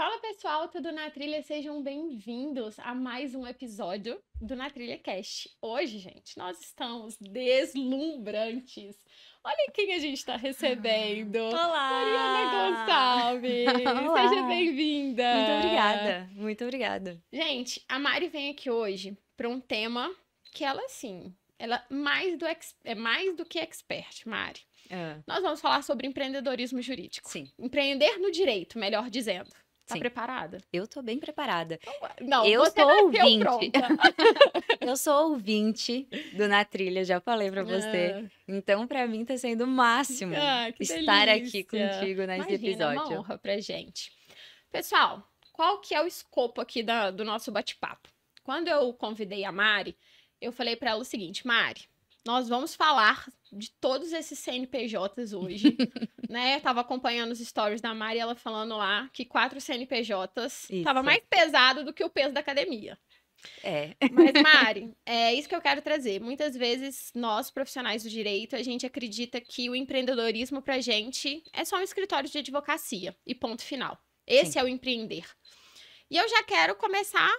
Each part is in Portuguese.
Fala pessoal, tudo na trilha? Sejam bem-vindos a mais um episódio do Na Trilha Cast. Hoje, gente, nós estamos deslumbrantes. Olha quem a gente está recebendo. Mariana Olá! Gonçalves, seja Olá! bem-vinda. Muito obrigada, muito obrigada. Gente, a Mari vem aqui hoje para um tema que ela, assim, ela é mais do que expert, Mari. Nós vamos falar sobre empreendedorismo jurídico. Sim. Empreender no direito, melhor dizendo. Tá Sim. preparada? Eu tô bem preparada. Não, Eu você sou nasceu ouvinte. pronta. Eu sou ouvinte do Na Trilha, já falei pra você. Então, pra mim, tá sendo o máximo Que estar delícia. aqui contigo nesse Imagina, é uma episódio. honra pra gente. Pessoal, qual que é o escopo aqui do nosso bate-papo? Quando eu convidei a Mari, eu falei pra ela o seguinte, Mari, nós vamos falar de todos esses CNPJs hoje, né? Tava acompanhando os stories da Mari, ela falando lá que 4 CNPJs tava Isso. mais pesado do que o peso da academia. É. Mas, Mari, é isso que eu quero trazer. Muitas vezes, nós, profissionais do direito, a gente acredita que o empreendedorismo pra gente é só um escritório de advocacia e ponto final. Esse Sim. é o empreender. E eu já quero começar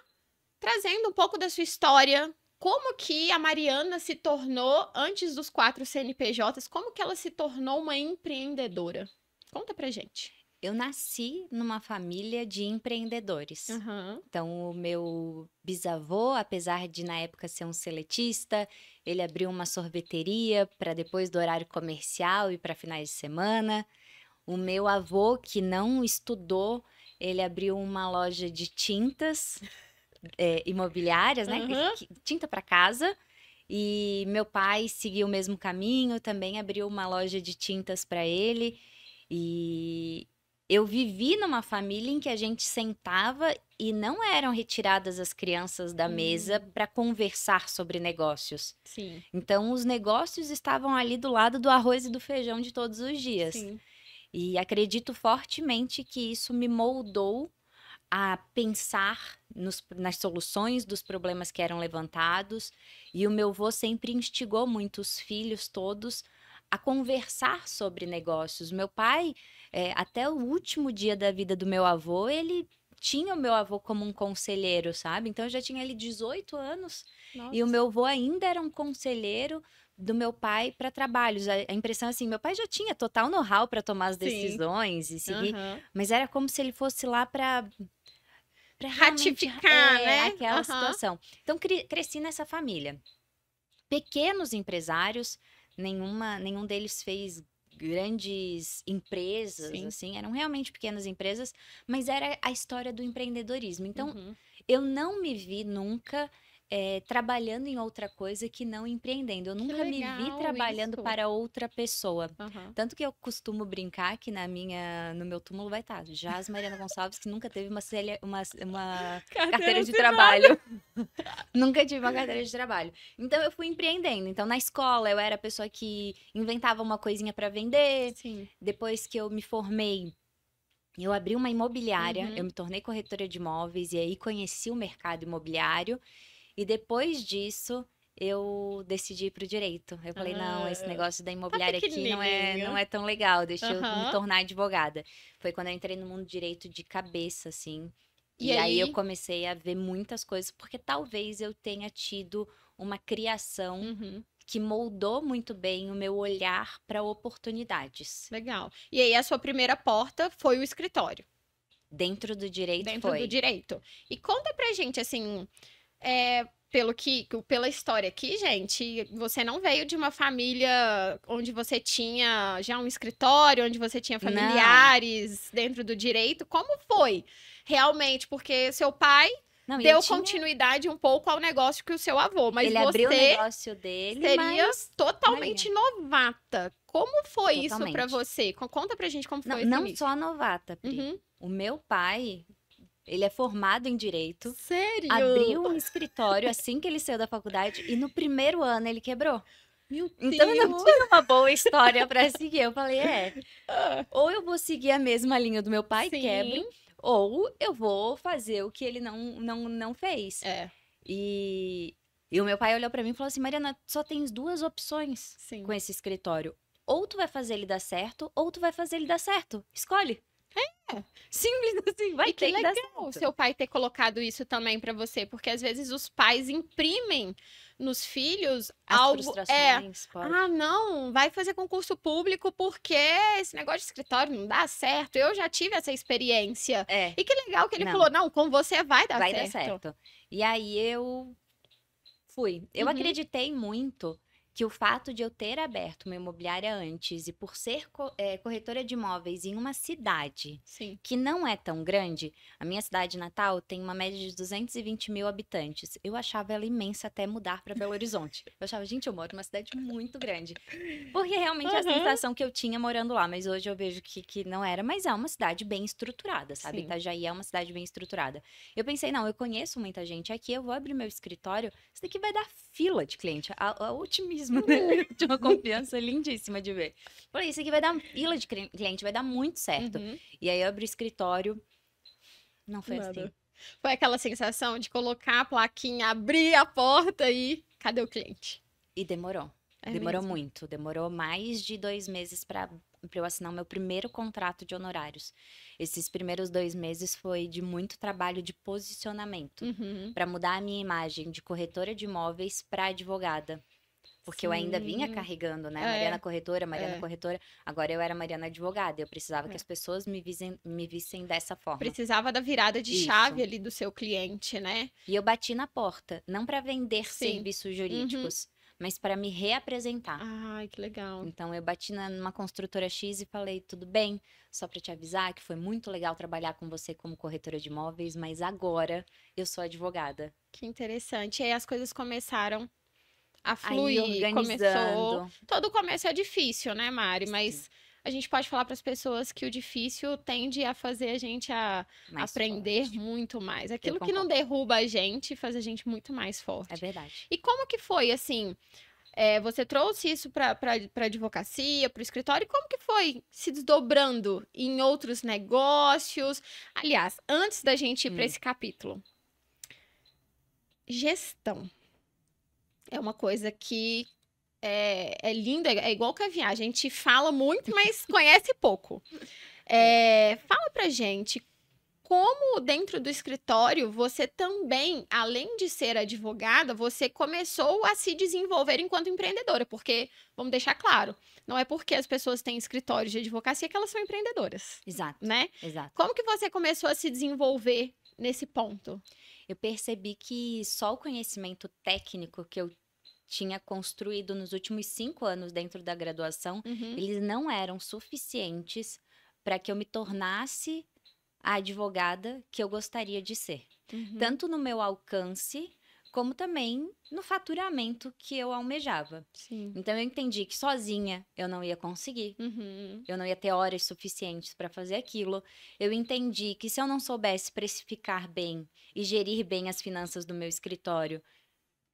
trazendo um pouco da sua história. Como que a Mariana se tornou, antes dos 4 CNPJs, como que ela se tornou uma empreendedora? Conta pra gente. Eu nasci numa família de empreendedores. Uhum. Então, o meu bisavô, apesar de na época ser um seletista, ele abriu uma sorveteria para depois do horário comercial e para finais de semana. O meu avô, que não estudou, ele abriu uma loja de tintas imobiliárias, né? Uhum. Tinta para casa. E meu pai seguiu o mesmo caminho, também abriu uma loja de tintas para ele. E eu vivi numa família em que a gente sentava e não eram retiradas as crianças da mesa para conversar sobre negócios. Sim. Então, os negócios estavam ali do lado do arroz e do feijão de todos os dias. Sim. E acredito fortemente que isso me moldou a pensar nas soluções dos problemas que eram levantados. E o meu avô sempre instigou muito os filhos todos a conversar sobre negócios. Meu pai, até o último dia da vida do meu avô, ele tinha o meu avô como um conselheiro, sabe? Então, eu já tinha ali 18 anos. Nossa. E o meu avô ainda era um conselheiro do meu pai para trabalhos. A impressão assim, meu pai já tinha total know-how para tomar as decisões e seguir, mas era como se ele fosse lá para ratificar, né? Aquela situação. Então, cresci nessa família. Pequenos empresários, nenhum deles fez grandes empresas, Sim. assim, eram realmente pequenas empresas, mas era a história do empreendedorismo. Então, eu não me vi nunca trabalhando em outra coisa que não empreendendo. Eu nunca me vi trabalhando para outra pessoa. Tanto que eu costumo brincar que no meu túmulo vai estar Jas Mariana Gonçalves, que nunca teve uma carteira de trabalho. Nunca tive uma carteira de trabalho. Então, eu fui empreendendo. Então, na escola, eu era a pessoa que inventava uma coisinha para vender. Sim. Depois que eu me formei, eu abri uma imobiliária. Eu me tornei corretora de imóveis e aí conheci o mercado imobiliário. E depois disso, eu decidi ir pro direito. Eu falei, não, esse negócio da imobiliária aqui não é tão legal, deixa eu me tornar advogada. Foi quando eu entrei no mundo do direito de cabeça, assim. E aí eu comecei a ver muitas coisas, porque talvez eu tenha tido uma criação que moldou muito bem o meu olhar para oportunidades. Legal. E aí a sua primeira porta foi o escritório. Dentro do direito Dentro do direito. E conta pra gente, assim, pela história aqui, gente, você não veio de uma família onde você tinha já um escritório, onde você tinha familiares dentro do direito. Como foi realmente? Porque seu pai deu continuidade um pouco ao negócio que o seu avô, mas ele abriu o negócio dele, seria mas totalmente novata. Como foi isso pra você? Conta pra gente como foi esse Não início. só novata, Pri. O meu pai, ele é formado em Direito. Sério? Abriu um escritório assim que ele saiu da faculdade e no primeiro ano ele quebrou. Meu então Deus. Eu não tinha uma boa história pra seguir. Eu falei, ou eu vou seguir a mesma linha do meu pai, quebro, ou eu vou fazer o que ele não fez. E o meu pai olhou pra mim e falou assim, Mariana, só tens 2 opções com esse escritório. Ou tu vai fazer ele dar certo, ou tu vai fazer ele dar certo. Escolhe. Simples assim, vai E que ter que dar legal o certo. seu pai ter colocado isso também pra você, porque às vezes os pais imprimem nos filhos As algo. frustrações, Ah, pode. não, vai fazer concurso público porque esse negócio de escritório não dá certo. Eu já tive essa experiência. É, E que legal que ele não, falou: não, com você vai dar vai dar certo. certo. E aí eu fui. Eu Uhum, acreditei muito que o fato de eu ter aberto uma imobiliária antes e por ser corretora de imóveis em uma cidade sim. que não é tão grande, a minha cidade natal tem uma média de 220 mil habitantes. Eu achava ela imensa até mudar para Belo Horizonte. Eu achava, gente, eu moro numa cidade muito grande. Porque realmente é a Aham, sensação que eu tinha morando lá, mas hoje eu vejo que não era, mas é uma cidade bem estruturada, sabe? sim. Itajaí é uma cidade bem estruturada. Eu pensei, não, eu conheço muita gente aqui, eu vou abrir meu escritório, isso daqui vai dar fila de cliente. O otimismo, né? De uma confiança lindíssima de ver. Falei, isso aqui vai dar fila de cliente, vai dar muito certo. Uhum, E aí eu abri o escritório, não foi assim. nada. Foi aquela sensação de colocar a plaquinha, abrir a porta e cadê o cliente? E demorou. É Demorou mesmo. muito. Demorou mais de 2 meses para eu assinar o meu primeiro contrato de honorários. Esses primeiros 2 meses foi de muito trabalho de posicionamento Uhum, para mudar a minha imagem de corretora de imóveis para advogada. Porque eu ainda vinha sim. carregando, né? Mariana É, corretora, Mariana é, corretora. Agora eu era Mariana advogada. Eu precisava que é. as pessoas me vissem dessa forma. Precisava da virada de chave Isso. ali do seu cliente, né? E eu bati na porta, não para vender Sim. serviços Uhum. jurídicos, mas para me reapresentar. Ai, que legal. Então eu bati numa construtora X e falei, tudo bem, só para te avisar que foi muito legal trabalhar com você como corretora de imóveis, mas agora eu sou advogada. Que interessante. E aí as coisas começaram a Aí fluir, começou. organizando, Todo começo é difícil, né, Mari? sim, Mas a gente pode falar para as pessoas que o difícil tende a fazer a gente a mais aprender forte. muito mais. Eu Aquilo que não concordo, derruba a gente faz a gente muito mais é forte. verdade. E como que foi, assim? Você trouxe isso para advocacia, para o escritório, e como que foi se desdobrando em outros negócios? Aliás, antes da gente ir para Hum. esse capítulo, gestão é uma coisa que é linda, é igual caviar. A gente fala muito, mas conhece pouco. É. Fala pra gente como dentro do escritório você também, além de ser advogada, você começou a se desenvolver enquanto empreendedora, porque, vamos deixar claro, não é porque as pessoas têm escritórios de advocacia que elas são empreendedoras, Exato, né? exato. Como que você começou a se desenvolver nesse ponto? Eu percebi que só o conhecimento técnico que eu tinha construído nos últimos 5 anos dentro da graduação, Uhum, eles não eram suficientes para que eu me tornasse a advogada que eu gostaria de ser. uhum, Tanto no meu alcance, como também no faturamento que eu almejava. sim, Então eu entendi que sozinha eu não ia conseguir. uhum, Eu não ia ter horas suficientes para fazer aquilo. Eu entendi que se eu não soubesse precificar bem e gerir bem as finanças do meu escritório,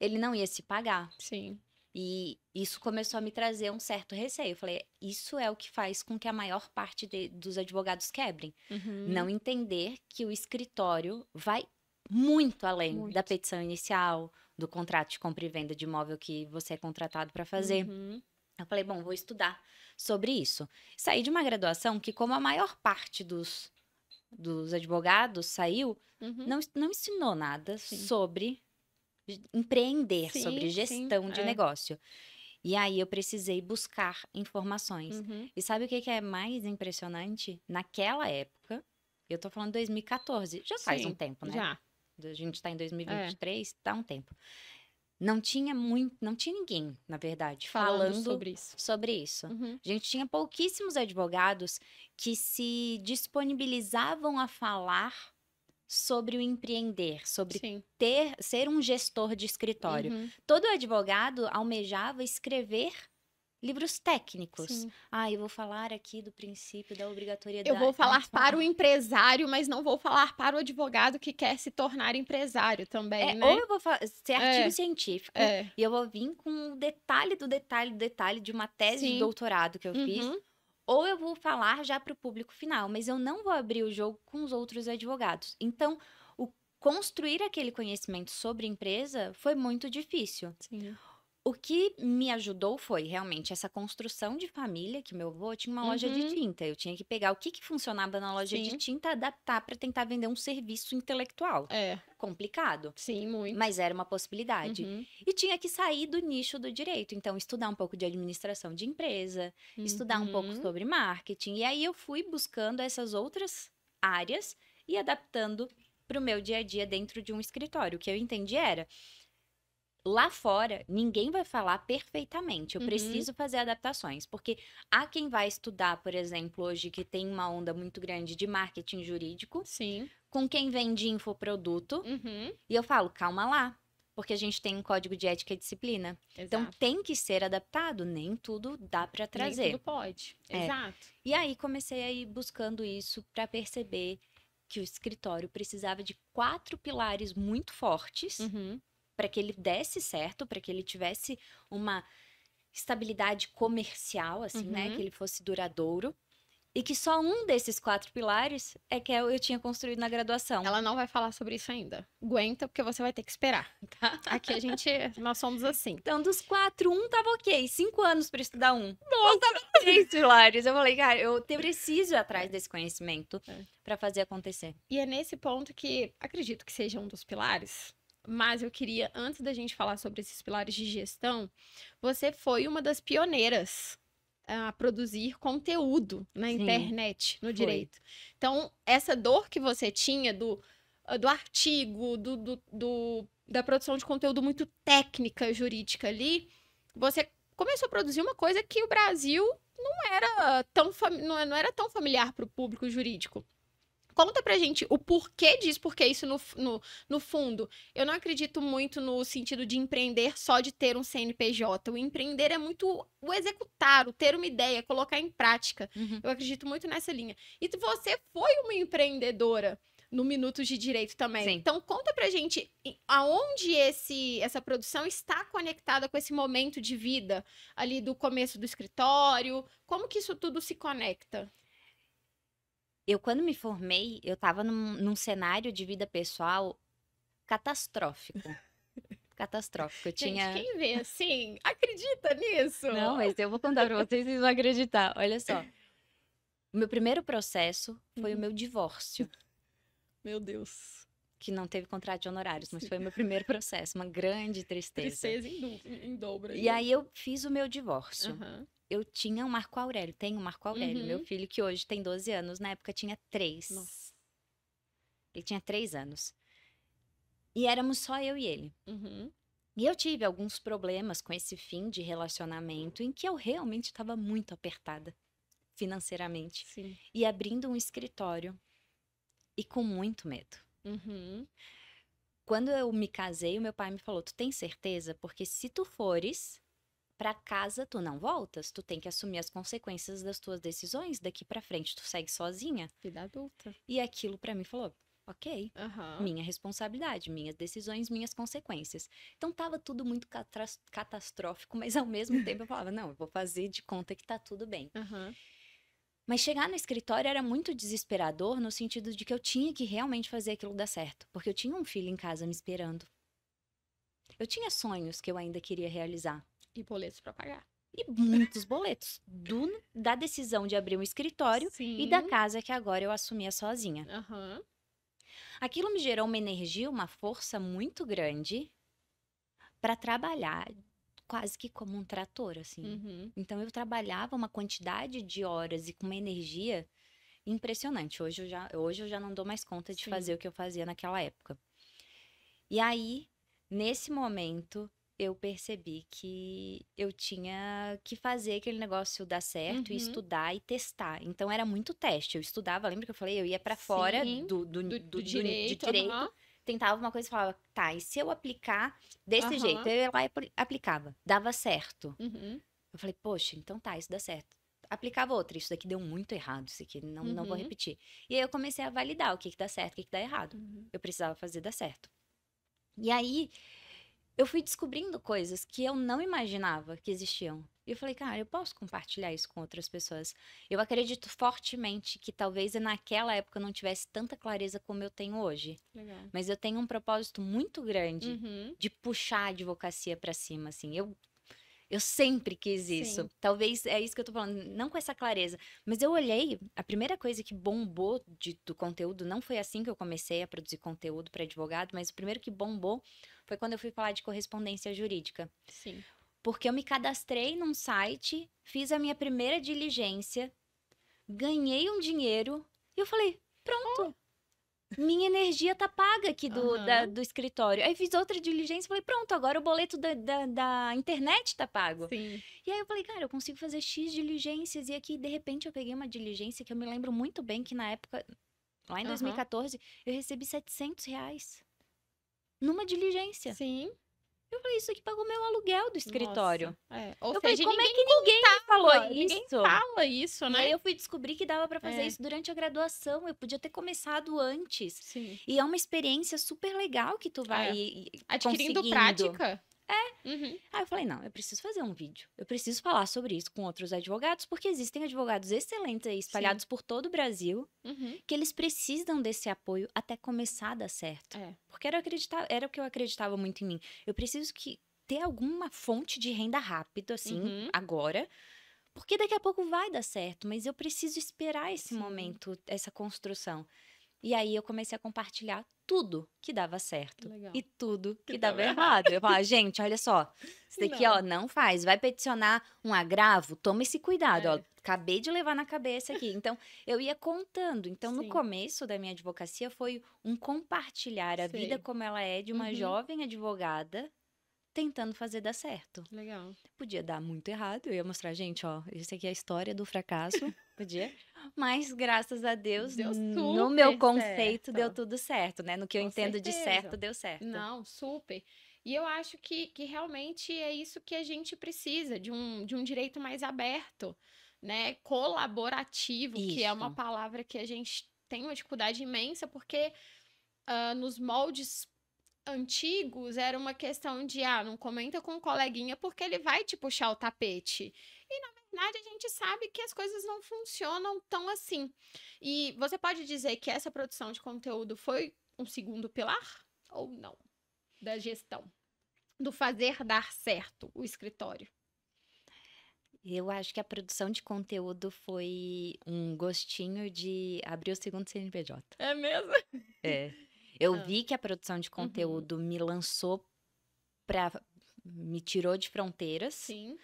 ele não ia se pagar. sim, E isso começou a me trazer um certo receio. Eu falei, isso é o que faz com que a maior parte dos advogados quebrem. uhum, Não entender que o escritório vai muito além da muito, petição inicial, do contrato de compra e venda de imóvel que você é contratado para fazer. uhum, Eu falei, bom, vou estudar sobre isso. Saí de uma graduação que, como a maior parte dos advogados saiu, uhum, não ensinou nada sim. sobre empreender, sobre Sim, sim, gestão de negócio. E aí eu precisei buscar informações. Uhum, E sabe o que que é mais impressionante? Naquela época, eu tô falando 2014, já faz um sim, tempo, né? já. A gente tá em É, 2023, tá um tempo. Não tinha ninguém, na verdade, falando falando sobre isso. sobre isso. Uhum, A gente tinha pouquíssimos advogados que se disponibilizavam a falar sobre o empreender, sobre sim. ser um gestor de escritório. Uhum, Todo advogado almejava escrever livros técnicos. sim. Ah, eu vou falar aqui do princípio da Eu vou obrigatoriedade. Ai, falar para o empresário, mas não vou falar para o advogado que quer se tornar empresário também, ou né? eu vou ser artigo É, científico é. e eu vou vir com o detalhe do detalhe do detalhe de uma tese de Sim. doutorado que eu fiz, Uhum, ou eu vou falar já para o público final, mas eu não vou abrir o jogo com os outros advogados. Então, construir aquele conhecimento sobre empresa foi muito difícil. sim. O que me ajudou foi realmente essa construção de família, que meu avô tinha uma loja de Uhum. tinta. Eu tinha que pegar o que que funcionava na loja de Sim. tinta, adaptar para tentar vender um serviço intelectual. É. Complicado, Sim, muito. mas era uma possibilidade. Uhum. E tinha que sair do nicho do direito. Então, estudar um pouco de administração de empresa, estudar um pouco Uhum. sobre marketing. E aí eu fui buscando essas outras áreas e adaptando para o meu dia a dia dentro de um escritório. O que eu entendi era. Lá fora, ninguém vai falar perfeitamente. Eu Uhum. preciso fazer adaptações, porque há quem vai estudar, por exemplo, hoje que tem uma onda muito grande de marketing jurídico, Sim. com quem vende infoproduto, Uhum. e eu falo, calma lá, porque a gente tem um código de ética e disciplina. Então Exato. tem que ser adaptado, nem tudo dá para Nem trazer. tudo pode. É. Exato. E aí comecei a ir buscando isso para perceber que o escritório precisava de 4 pilares muito fortes Uhum. para que ele desse certo, para que ele tivesse uma estabilidade comercial, assim, né? Que Uhum. ele fosse duradouro. E que só um desses 4 pilares é que eu tinha construído na graduação, Ela não vai falar sobre isso ainda. Aguenta, porque você vai ter que esperar. tá? Aqui nós somos assim. Então, dos 4, um tava ok. 5 anos para estudar um. Nossa! Faltava 3 pilares. Eu falei, cara, preciso ir atrás desse conhecimento É. para fazer acontecer. E é nesse ponto que acredito que seja um dos pilares. Mas eu queria, antes da gente falar sobre esses pilares de gestão, você foi uma das pioneiras a produzir conteúdo na Sim, internet, no foi. direito. Então, essa dor que você tinha do artigo, da produção de conteúdo muito técnica, jurídica ali, você começou a produzir uma coisa que o Brasil não era tão familiar para o público jurídico. Conta pra gente o porquê disso, porque isso no fundo, eu não acredito muito no sentido de empreender só de ter um CNPJ. O empreender é muito o executar, o ter uma ideia, colocar em prática. Uhum. Eu acredito muito nessa linha. E você foi uma empreendedora no Minutos de Direito também. Sim. Então conta pra gente aonde essa produção está conectada com esse momento de vida ali do começo do escritório, como que isso tudo se conecta? Eu, quando me formei, eu tava num cenário de vida pessoal catastrófico. Catastrófico. Eu Gente, tinha. quem vê assim, acredita nisso? Não, mas eu vou contar pra vocês, vocês vão acreditar. Olha só. O meu primeiro processo foi o Uhum. meu divórcio, Meu Deus. que não teve contrato de honorários, mas foi o meu primeiro processo, uma grande tristeza. Tristeza em dobro. E aí eu fiz o meu divórcio. Aham. Eu tinha um Marco Aurélio, tenho um Marco Aurélio, meu Uhum. filho que hoje tem 12 anos, na época tinha 3. Nossa. Ele tinha 3 anos. E éramos só eu e ele. Uhum. E eu tive alguns problemas com esse fim de relacionamento em que eu realmente estava muito apertada financeiramente Sim. e abrindo um escritório e com muito medo. Uhum. Quando eu me casei, o meu pai me falou: "Tu tem certeza? Porque se tu fores pra casa, tu não voltas, tu tem que assumir as consequências das tuas decisões daqui pra frente, tu segue sozinha". Vida adulta. E aquilo pra mim falou: "OK, Aham. minha responsabilidade, minhas decisões, minhas consequências". Então tava tudo muito catastrófico, mas ao mesmo tempo eu falava: "Não, eu vou fazer de conta que tá tudo bem". Aham. Mas chegar no escritório era muito desesperador no sentido de que eu tinha que realmente fazer aquilo dar certo, porque eu tinha um filho em casa me esperando. Eu tinha sonhos que eu ainda queria realizar. E boletos pra pagar. E muitos boletos da decisão de abrir um escritório e da Sim. casa que agora eu assumia sozinha. Aham. Aquilo me gerou uma energia, uma força muito grande para trabalhar quase que como um trator, assim. Uhum. Então eu trabalhava uma quantidade de horas e com uma energia impressionante. Hoje eu já não dou mais conta de Sim. fazer o que eu fazia naquela época. E aí, nesse momento, eu percebi que eu tinha que fazer aquele negócio dar certo e Uhum. estudar e testar. Então era muito teste. Eu estudava, lembra que eu falei? Eu ia para fora Sim. Do de direito. direito, Aham. tentava uma coisa e falava, tá, e se eu aplicar desse jeito? Aham. Eu ia lá e aplicava. Dava certo. Uhum. Eu falei, poxa, então tá, isso dá certo. Aplicava outra, isso daqui deu muito errado, isso aqui não vou Uhum. repetir. E aí eu comecei a validar o que dá certo, o que dá errado. Uhum. Eu precisava fazer dar certo. E aí eu fui descobrindo coisas que eu não imaginava que existiam. E eu falei, cara, eu posso compartilhar isso com outras pessoas. Eu acredito fortemente que talvez eu naquela época eu não tivesse tanta clareza como eu tenho hoje. Legal. Mas eu tenho um propósito muito grande Uhum. de puxar a advocacia para cima, assim. Eu sempre quis isso. Sim. Talvez é isso que eu tô falando, não com essa clareza. Mas eu olhei, a primeira coisa que bombou do conteúdo, não foi assim que eu comecei a produzir conteúdo para advogado, mas o primeiro que bombou foi quando eu fui falar de correspondência jurídica. Sim. Porque eu me cadastrei num site, fiz a minha primeira diligência, ganhei um dinheiro e eu falei, pronto. Minha energia tá paga aqui do escritório. Aí fiz outra diligência e falei, pronto, agora o boleto da internet tá pago. Sim. E aí eu falei, cara, eu consigo fazer X diligências. E aqui, de repente, eu peguei uma diligência que eu me lembro muito bem que na época, lá em 2014, eu recebi R$ 700 numa diligência. Sim. Eu falei, isso aqui pagou meu aluguel do escritório. Nossa. Ou Eu seja, falei, como é que ninguém me falou isso? Ninguém fala isso, E né? aí eu fui descobrir que dava pra fazer isso durante a graduação. Eu podia ter começado antes. Sim. E é uma experiência super legal que tu vai adquirindo conseguindo. prática. Aí eu falei, não, eu preciso fazer um vídeo. Eu preciso falar sobre isso com outros advogados, porque existem advogados excelentes aí, espalhados por todo o Brasil, que eles precisam desse apoio até começar a dar certo. Porque era o que eu acreditava muito em mim. Eu preciso ter alguma fonte de renda rápido, assim, agora, porque daqui a pouco vai dar certo, mas eu preciso esperar esse momento, essa construção. E aí eu comecei a compartilhar tudo que dava certo. Legal. E tudo que dava errado. Eu falava, gente, olha só, isso daqui, ó, não faz. Vai peticionar um agravo? Toma esse cuidado, ó. Acabei de levar na cabeça aqui. Então, eu ia contando. Então, no começo da minha advocacia, foi um compartilhar a vida como ela é de uma jovem advogada tentando fazer dar certo. Legal. Podia dar muito errado. Eu ia mostrar, gente, ó, isso aqui é a história do fracasso. Podia. Mas, graças a Deus, no meu conceito, deu tudo certo, né? No que eu entendo de certo, deu certo. Não, super. E eu acho que realmente é isso que a gente precisa, de um direito mais aberto, né? Colaborativo, que é uma palavra que a gente tem uma dificuldade imensa, porque nos moldes antigos era uma questão de, não comenta com um coleguinha porque ele vai te puxar o tapete. E, na verdade, a gente sabe que as coisas não funcionam tão assim. E você pode dizer que essa produção de conteúdo foi um segundo pilar ou não? Da gestão. Do fazer dar certo o escritório. Eu acho que a produção de conteúdo foi um gostinho de abrir o segundo CNPJ. É mesmo? É. Eu vi que a produção de conteúdo me lançou me tirou de fronteiras. Sim.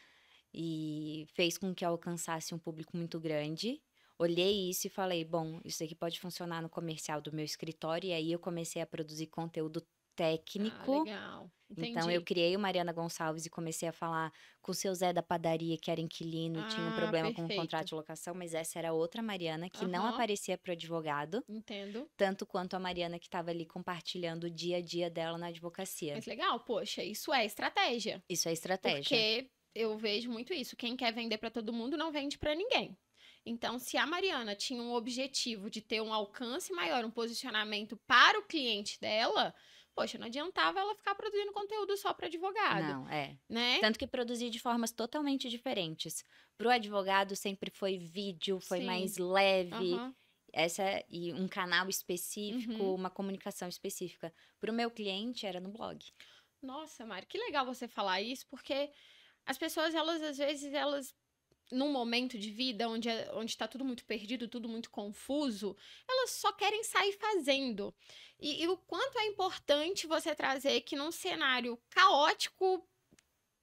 E fez com que eu alcançasse um público muito grande. Olhei isso e falei, bom, isso aqui pode funcionar no comercial do meu escritório. E aí eu comecei a produzir conteúdo técnico. Legal. Entendi. Então eu criei o Mariana Gonçalves e comecei a falar com o seu Zé da padaria, que era inquilino, tinha um problema com o contrato de locação, mas essa era outra Mariana que não aparecia pro advogado. Entendo. Tanto quanto a Mariana que estava ali compartilhando o dia a dia dela na advocacia. Mas legal, poxa, isso é estratégia. Isso é estratégia. Porque eu vejo muito isso. Quem quer vender para todo mundo não vende para ninguém. Então, se a Mariana tinha um objetivo de ter um alcance maior, um posicionamento para o cliente dela, poxa, não adiantava ela ficar produzindo conteúdo só para advogado. Não, né? Tanto que produzi de formas totalmente diferentes. Pro advogado sempre foi vídeo, foi mais leve. E um canal específico, uma comunicação específica. Pro meu cliente era no blog. Nossa, Mari, que legal você falar isso, porque as pessoas, às vezes, num momento de vida onde está tudo muito perdido, tudo muito confuso, elas só querem sair fazendo. E o quanto é importante você trazer que num cenário caótico,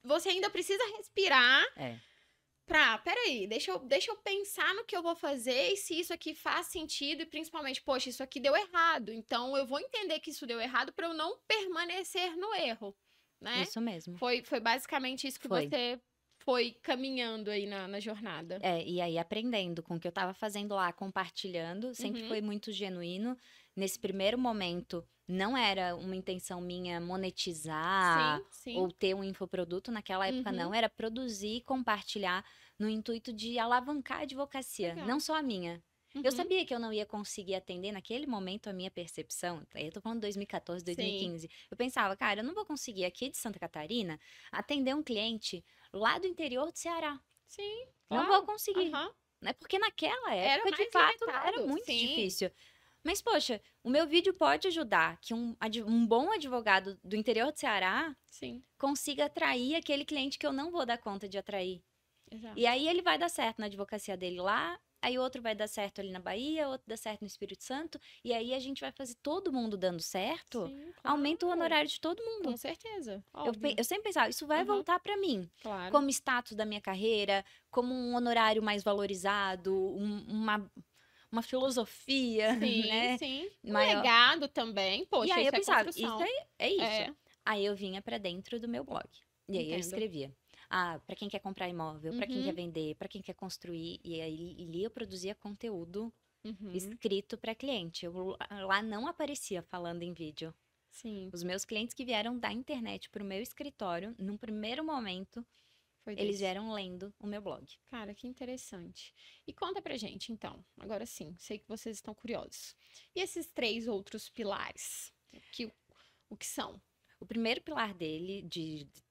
você ainda precisa respirar peraí, deixa eu pensar no que eu vou fazer e se isso aqui faz sentido e principalmente, poxa, isso aqui deu errado. Então, eu vou entender que isso deu errado para eu não permanecer no erro, né? Isso mesmo. Foi basicamente isso que você foi caminhando aí na jornada. E aí aprendendo com o que eu tava fazendo lá, compartilhando, sempre foi muito genuíno. Nesse primeiro momento, não era uma intenção minha monetizar ou ter um infoproduto. Naquela época, não. Era produzir e compartilhar no intuito de alavancar a advocacia. Legal. Não só a minha. Eu sabia que eu não ia conseguir atender naquele momento a minha percepção. Eu tô falando de 2014, 2015. Eu pensava, cara, eu não vou conseguir aqui de Santa Catarina atender um cliente lá do interior do Ceará. Não vou conseguir. Né? Porque naquela época, de fato, era muito difícil. Mas, poxa, o meu vídeo pode ajudar que um bom advogado do interior do Ceará Sim, consiga atrair aquele cliente que eu não vou dar conta de atrair. exato. E aí ele vai dar certo na advocacia dele lá, aí outro vai dar certo ali na Bahia, outro dá certo no Espírito Santo, e aí a gente vai fazer todo mundo dando certo, Sim, aumenta o claro. honorário de todo mundo. Com certeza, óbvio. Eu sempre pensava, isso vai Aham. voltar pra mim, Claro. como status da minha carreira, como um honorário mais valorizado, uma filosofia, Sim, né? sim. Um Maior. legado também, E poxa, aí isso eu é pensava, isso construção. é isso. É, Aí eu vinha pra dentro do meu blog. E aí eu entendo. escrevia. Ah, pra quem quer comprar imóvel, pra quem quer Uhum, vender, pra quem quer construir. E aí ali eu produzia conteúdo uhum, escrito pra cliente. Eu lá não aparecia falando em vídeo. sim, Os meus clientes que vieram da internet pro meu escritório, num primeiro momento, foi eles desse. vieram lendo o meu blog. Cara, que interessante. E conta pra gente, então. Agora sim, sei que vocês estão curiosos. E esses 3 outros pilares? O que são? O primeiro pilar dele,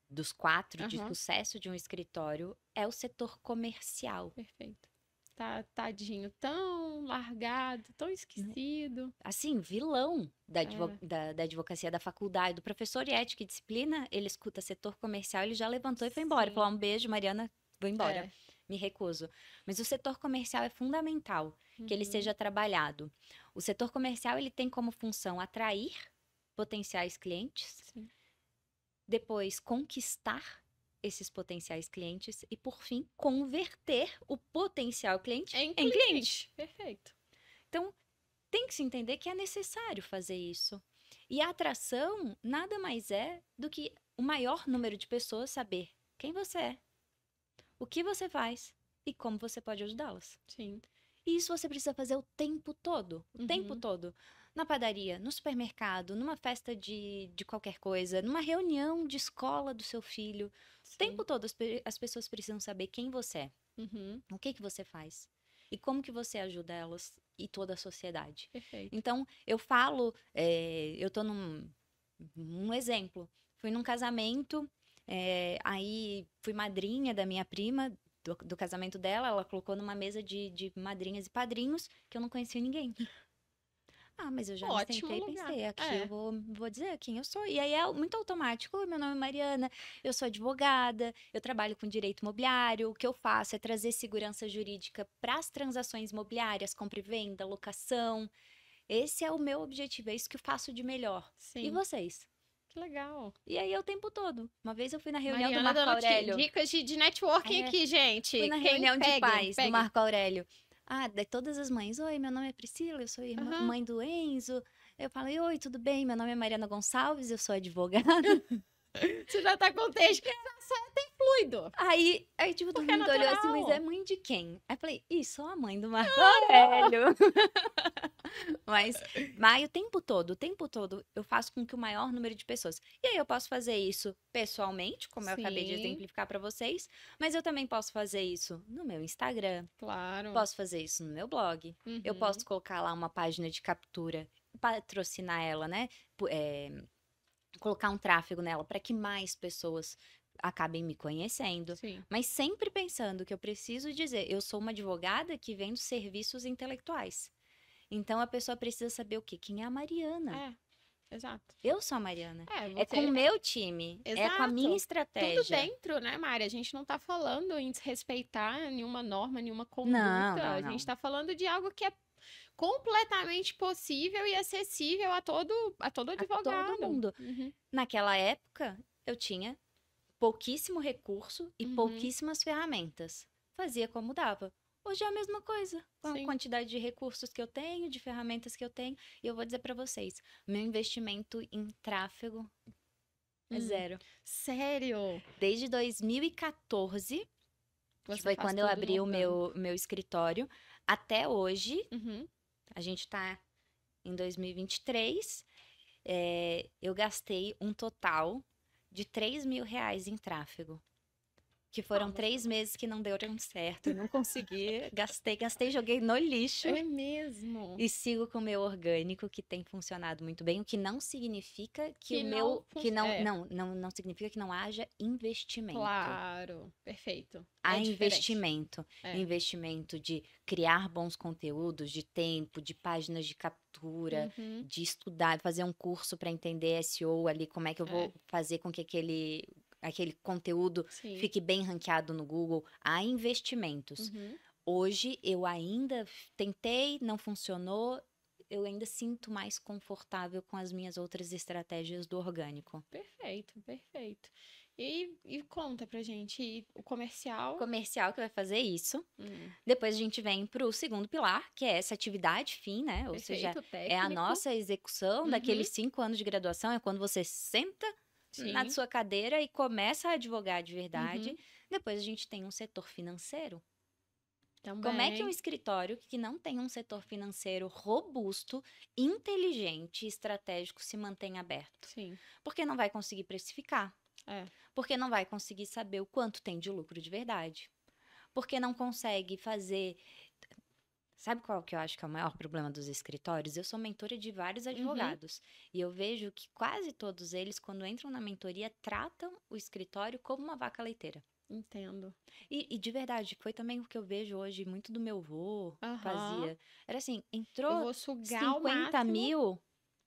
dos 4 de Aham, sucesso de um escritório, é o setor comercial. perfeito. Tá, tadinho, tão largado, tão esquecido. Assim, vilão É, da advocacia da faculdade, do professor de ética e disciplina, ele escuta setor comercial, ele já levantou e foi embora. sim, Falou, um beijo, Mariana, vou embora. é. Me recuso. Mas o setor comercial é fundamental que ele Uhum, seja trabalhado. O setor comercial, ele tem como função atrair potenciais clientes, sim. depois conquistar esses potenciais clientes e, por fim, converter o potencial cliente Em em cliente. cliente. Perfeito. Então, tem que se entender que é necessário fazer isso. E a atração nada mais é do que o maior número de pessoas saber quem você é, o que você faz e como você pode ajudá-las. Sim. E isso você precisa fazer o tempo todo. O tempo Uhum, todo. Na padaria, no supermercado, numa festa de qualquer coisa, numa reunião de escola do seu filho. O tempo sim. todo as pessoas precisam saber quem você é, Uhum, o que você faz e como que você ajuda elas e toda a sociedade. perfeito. Então, eu falo, eu tô um exemplo. Fui num casamento, aí fui madrinha da minha prima, do casamento dela, ela colocou numa mesa de madrinhas e padrinhos que eu não conhecia ninguém. Ah, mas eu já me Ótimo sentei e lugar. pensei, aqui eu É. vou dizer quem eu sou. E aí é muito automático. Oi, meu nome é Mariana, eu sou advogada, eu trabalho com direito imobiliário. O que eu faço é trazer segurança jurídica para as transações imobiliárias, compra e venda, locação. Esse é o meu objetivo, é isso que eu faço de melhor. E Sim, vocês? que legal. E aí é o tempo todo. Uma vez eu fui na reunião do Mariana Marco dando Aurélio. dicas de networking É, aqui, fui gente. na Quem reunião de peguem, pais do peguem. Marco Aurélio. Ah, de todas as mães. Oi, meu nome é Priscila, eu sou Aham. mãe do Enzo. Eu falei, oi, tudo bem? Meu nome é Mariana Gonçalves, eu sou advogada. Você já tá com o texto. Só tem fluido. Aí, tipo, todo Porque é mundo olhou assim, mas é natural. mãe de quem? Aí eu falei, ih, sou a mãe do Marco Aurélio. Mas o tempo todo, eu faço com que o maior número de pessoas. E aí eu posso fazer isso pessoalmente, como eu acabei de Sim, exemplificar para vocês, mas eu também posso fazer isso no meu Instagram, claro. posso fazer isso no meu blog. Eu Uhum. posso colocar lá uma página de captura, patrocinar ela, né? Colocar um tráfego nela para que mais pessoas acabem me conhecendo. Sim. Mas sempre pensando que eu preciso dizer, eu sou uma advogada que vende serviços intelectuais. Então a pessoa precisa saber o quê? Quem é a Mariana? É, exato. Eu sou a Mariana. É, É com o você. meu time, é com a minha Exato. Tudo estratégia. dentro, né, Mari? A gente não tá falando em desrespeitar nenhuma norma, nenhuma Não, conduta. não, A gente não. tá falando de algo que é completamente possível e acessível a todo A todo advogado. mundo. Uhum, Naquela época, eu tinha pouquíssimo recurso e uhum, pouquíssimas ferramentas. Fazia como dava. Hoje é a mesma coisa, com a sim. quantidade de recursos que eu tenho, de ferramentas que eu tenho. E eu vou dizer para vocês, meu investimento em tráfego é Hum, zero. sério? Desde 2014, que Você foi faz quando eu tudo no abri o orgânico. meu escritório, até hoje, Uhum. a gente está em 2023, eu gastei um total de R$ 3.000 em tráfego. que foram 3 meses que não deram certo. Eu não consegui, gastei, joguei no lixo. É mesmo. E sigo com o meu orgânico, que tem funcionado muito bem, o que não significa que Que o não meu. Que fun- não, é. não significa que não haja investimento. Claro, perfeito. Há É diferente. investimento. É. Investimento de criar bons conteúdos, de tempo, de páginas de captura, Uhum. de estudar, fazer um curso para entender SEO ali, como é que eu vou fazer com que aquele conteúdo Sim. fique bem ranqueado no Google. Há investimentos. Uhum. Hoje eu ainda tentei, não funcionou. Eu ainda sinto mais confortável com as minhas outras estratégias do orgânico. Perfeito, perfeito. E conta pra gente o comercial. Comercial que vai fazer isso. Hum, Depois a gente vem para o segundo pilar, que é essa atividade fim, né? Ou seja, perfeito, é a técnico. nossa execução Uhum. daqueles 5 anos de graduação. É quando você senta na Sim. sua cadeira e começa a advogar de verdade. Uhum. Depois a gente tem um setor financeiro. Também. Como é que um escritório que não tem um setor financeiro robusto, inteligente e estratégico se mantém aberto? Sim. Porque não vai conseguir precificar. É. Porque não vai conseguir saber o quanto tem de lucro de verdade. Porque não consegue fazer. Sabe qual que eu acho que é o maior problema dos escritórios? Eu sou mentora de vários advogados. E eu vejo que quase todos eles, quando entram na mentoria, tratam o escritório como uma vaca leiteira. Entendo. E de verdade, foi também o que eu vejo hoje, muito do meu avô Aham. fazia. Era assim, Eu entrou vou sugar o 50 máximo. mil,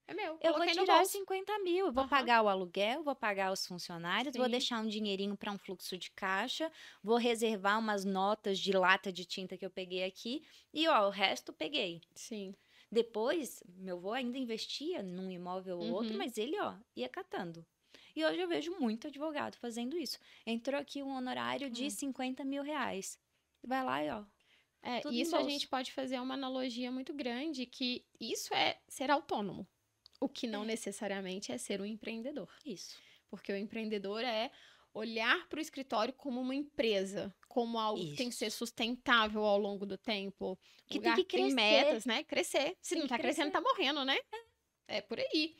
É meu. eu vou Coloquei no tirar bolso. 50 mil. Eu vou Aham. pagar o aluguel, vou pagar os funcionários, vou Sim. deixar um dinheirinho para um fluxo de caixa, vou reservar umas notas de lata de tinta que eu peguei aqui e, ó, o resto peguei. Sim. Depois, meu avô ainda investia num imóvel ou outro, Uhum. mas ele, ó, ia catando. E hoje eu vejo muito advogado fazendo isso. Entrou aqui um honorário de 50 mil reais. Vai lá e, ó, É, tudo no isso a bolso. gente pode fazer uma analogia muito grande, que isso é ser autônomo. O que não necessariamente é ser um empreendedor. Isso. Porque o empreendedor é olhar para o escritório como uma empresa, como algo que tem que ser Isso. sustentável ao longo do tempo. Que Um tem lugar que que tem crescer. metas, né? Crescer. Se Tem não que tá crescendo, crescer. tá morrendo, né? É por aí.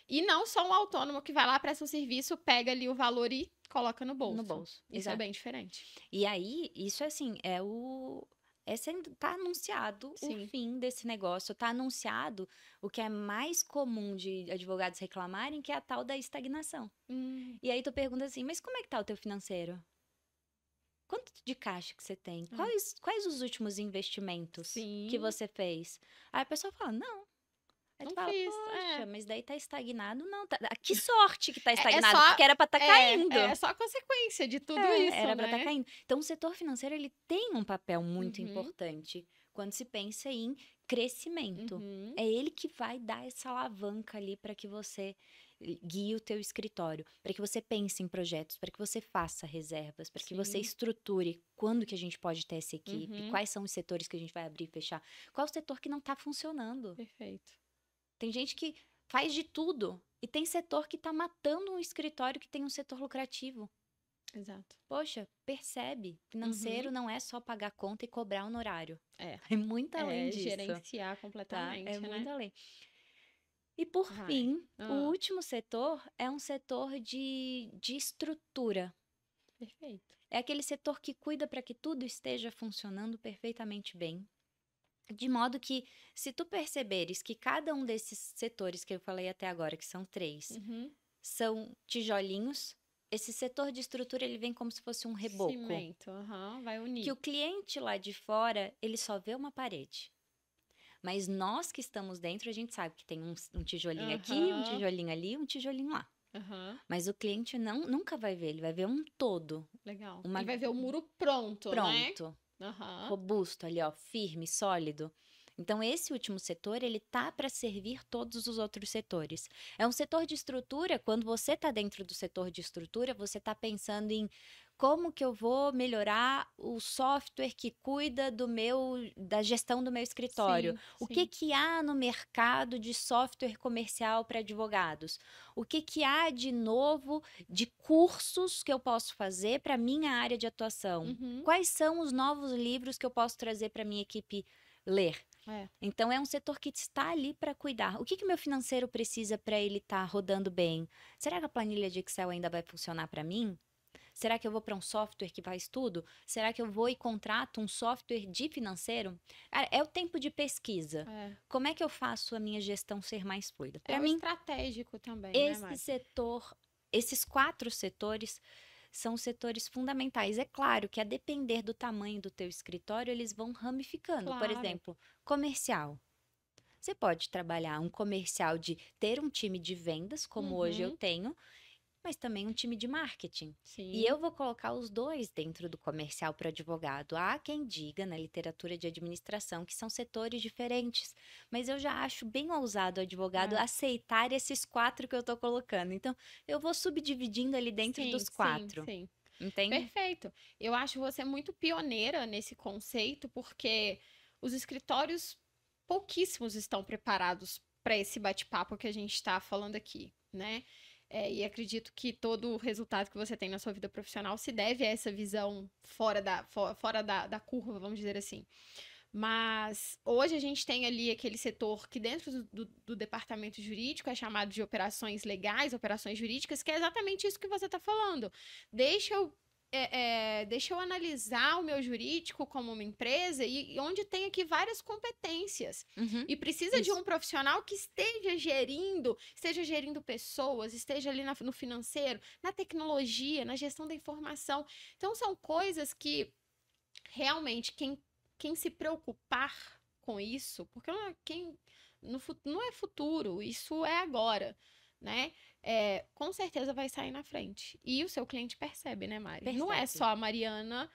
E não só um autônomo que vai lá, presta um serviço, pega ali o valor e coloca no bolso. No bolso. Isso é Exato. bem diferente. E aí, isso assim, é o. Tá anunciado Sim. o fim desse negócio, tá anunciado o que é mais comum de advogados reclamarem, que é a tal da estagnação. E aí tu pergunta assim, mas como é que tá o teu financeiro? Quanto de caixa que você tem? Quais os últimos investimentos que Sim. você fez? Aí a pessoa fala, não. Aí Não tu fala, fiz, poxa, é. mas daí tá estagnado? Não, que sorte que tá É estagnado, só- porque era pra tá caindo. É só consequência de tudo É, isso, era pra né? tá caindo. Então, o setor financeiro, ele tem um papel muito Uhum. importante quando se pensa em crescimento. Uhum. É ele que vai dar essa alavanca ali para que você guie o teu escritório, para que você pense em projetos, para que você faça reservas, para que você Sim. estruture quando que a gente pode ter essa equipe, Uhum. quais são os setores que a gente vai abrir e fechar, qual o setor que não tá funcionando. Perfeito. Tem gente que faz de tudo e tem setor que tá matando um escritório que tem um setor lucrativo. Exato. Poxa, percebe, financeiro não é só pagar conta e cobrar honorário. É. É muito além disso. Gerenciar Tá? completamente, É né? muito além. E por Vai. fim, o Ah. último setor é um setor de estrutura. Perfeito. É aquele setor que cuida para que tudo esteja funcionando perfeitamente bem. De modo que, se tu perceberes que cada um desses setores que eu falei até agora, que são 3, Uhum. são tijolinhos, esse setor de estrutura ele vem como se fosse um reboco. Cimento, vai unir. Que o cliente lá de fora, ele só vê uma parede. Mas nós que estamos dentro, a gente sabe que tem um tijolinho aqui, um tijolinho ali, um tijolinho lá. Mas o cliente nunca vai ver, ele vai ver um todo. Legal. Ele vai ver o muro pronto, né? Robusto ali, ó, firme, sólido. Então, esse último setor, ele tá para servir todos os outros setores. É um setor de estrutura, quando você tá dentro do setor de estrutura, você tá pensando em como que eu vou melhorar o software que cuida da gestão do meu escritório. O que há no mercado de software comercial para advogados? O que há de novo de cursos que eu posso fazer para minha área de atuação? Quais são os novos livros que eu posso trazer para minha equipe ler? Então, é um setor que está ali para cuidar. O que meu financeiro precisa para ele estar rodando bem? Será que a planilha de Excel ainda vai funcionar para mim? Será que eu vou para um software que faz tudo? Será que eu vou e contrato um software de financeiro? Cara, é o tempo de pesquisa. Como é que eu faço a minha gestão ser mais fluida? Para o mim, estratégico também, né, esse Mari? setor, esses 4 setores são setores fundamentais. É claro que a depender do tamanho do teu escritório, eles vão ramificando. Por Claro. exemplo, comercial. Você pode trabalhar um comercial de ter um time de vendas, como hoje eu tenho, mas também um time de marketing. Sim. E eu vou colocar os dois dentro do comercial para o advogado. Há quem diga na literatura de administração que são setores diferentes, mas eu já acho bem ousado o advogado aceitar esses 4 que eu estou colocando. Então, eu vou subdividindo ali dentro dos 4. Sim. Entende? Perfeito. Eu acho você muito pioneira nesse conceito, porque os escritórios pouquíssimos estão preparados para esse bate-papo que a gente está falando aqui, né? E acredito que todo o resultado que você tem na sua vida profissional se deve a essa visão fora da curva, vamos dizer assim. Mas hoje a gente tem ali aquele setor que dentro do departamento jurídico é chamado de operações legais, operações jurídicas, que é exatamente isso que você está falando. Deixa eu analisar o meu jurídico como uma empresa e onde tem aqui várias competências. E precisa de um profissional que esteja gerindo pessoas, esteja ali no financeiro, na tecnologia, na gestão da informação. Então, são coisas que realmente quem se preocupar com isso, porque não é futuro, isso é agora, né? Com certeza vai sair na frente. E o seu cliente percebe, né, Mari? Percebe. Não é só a Mariana,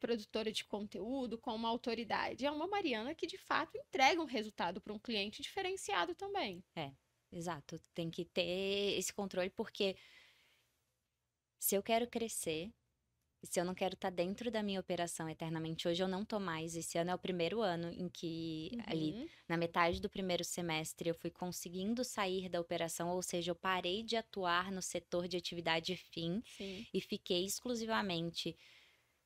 produtora de conteúdo, com uma autoridade. É uma Mariana que, de fato, entrega um resultado para um cliente diferenciado também. Exato. Tem que ter esse controle, porque se eu quero crescer, se eu não quero estar dentro da minha operação eternamente, hoje eu não tô mais. Esse ano é o primeiro ano em que, ali, na metade do primeiro semestre, eu fui conseguindo sair da operação, ou seja, eu parei de atuar no setor de atividade fim e fiquei exclusivamente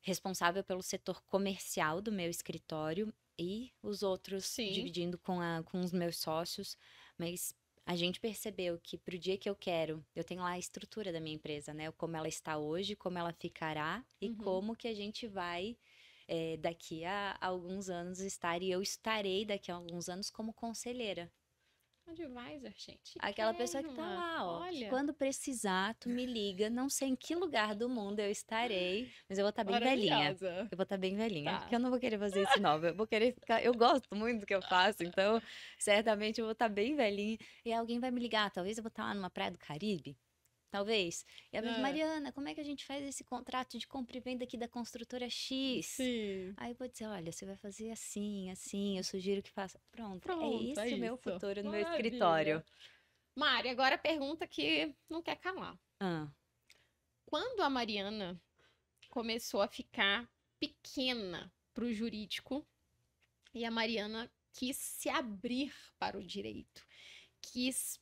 responsável pelo setor comercial do meu escritório e os outros dividindo com os meus sócios, mas a gente percebeu que pro dia que eu quero, eu tenho lá a estrutura da minha empresa, né? Como ela está hoje, como ela ficará e como que a gente vai daqui a alguns anos estar. E eu estarei daqui a alguns anos como conselheira. Advisor, gente. Aquela pessoa que tá lá, ó. Olha. Que quando precisar, tu me liga. Não sei em que lugar do mundo eu estarei, mas eu vou estar bem velhinha. Eu vou estar bem velhinha. Porque eu não vou querer fazer isso novo. Eu vou querer ficar. Eu gosto muito do que eu faço, então certamente eu vou estar bem velhinha. E alguém vai me ligar. Talvez eu vou estar lá numa praia do Caribe. Talvez. E ela diz, Mariana, como é que a gente faz esse contrato de compra e venda aqui da construtora X? Sim. Aí eu vou dizer, olha, você vai fazer assim, assim, eu sugiro que faça. Pronto é esse o meu futuro no meu escritório. Mari, agora a pergunta que não quer calar. Quando a Mariana começou a ficar pequena pro jurídico e a Mariana quis se abrir para o direito, quis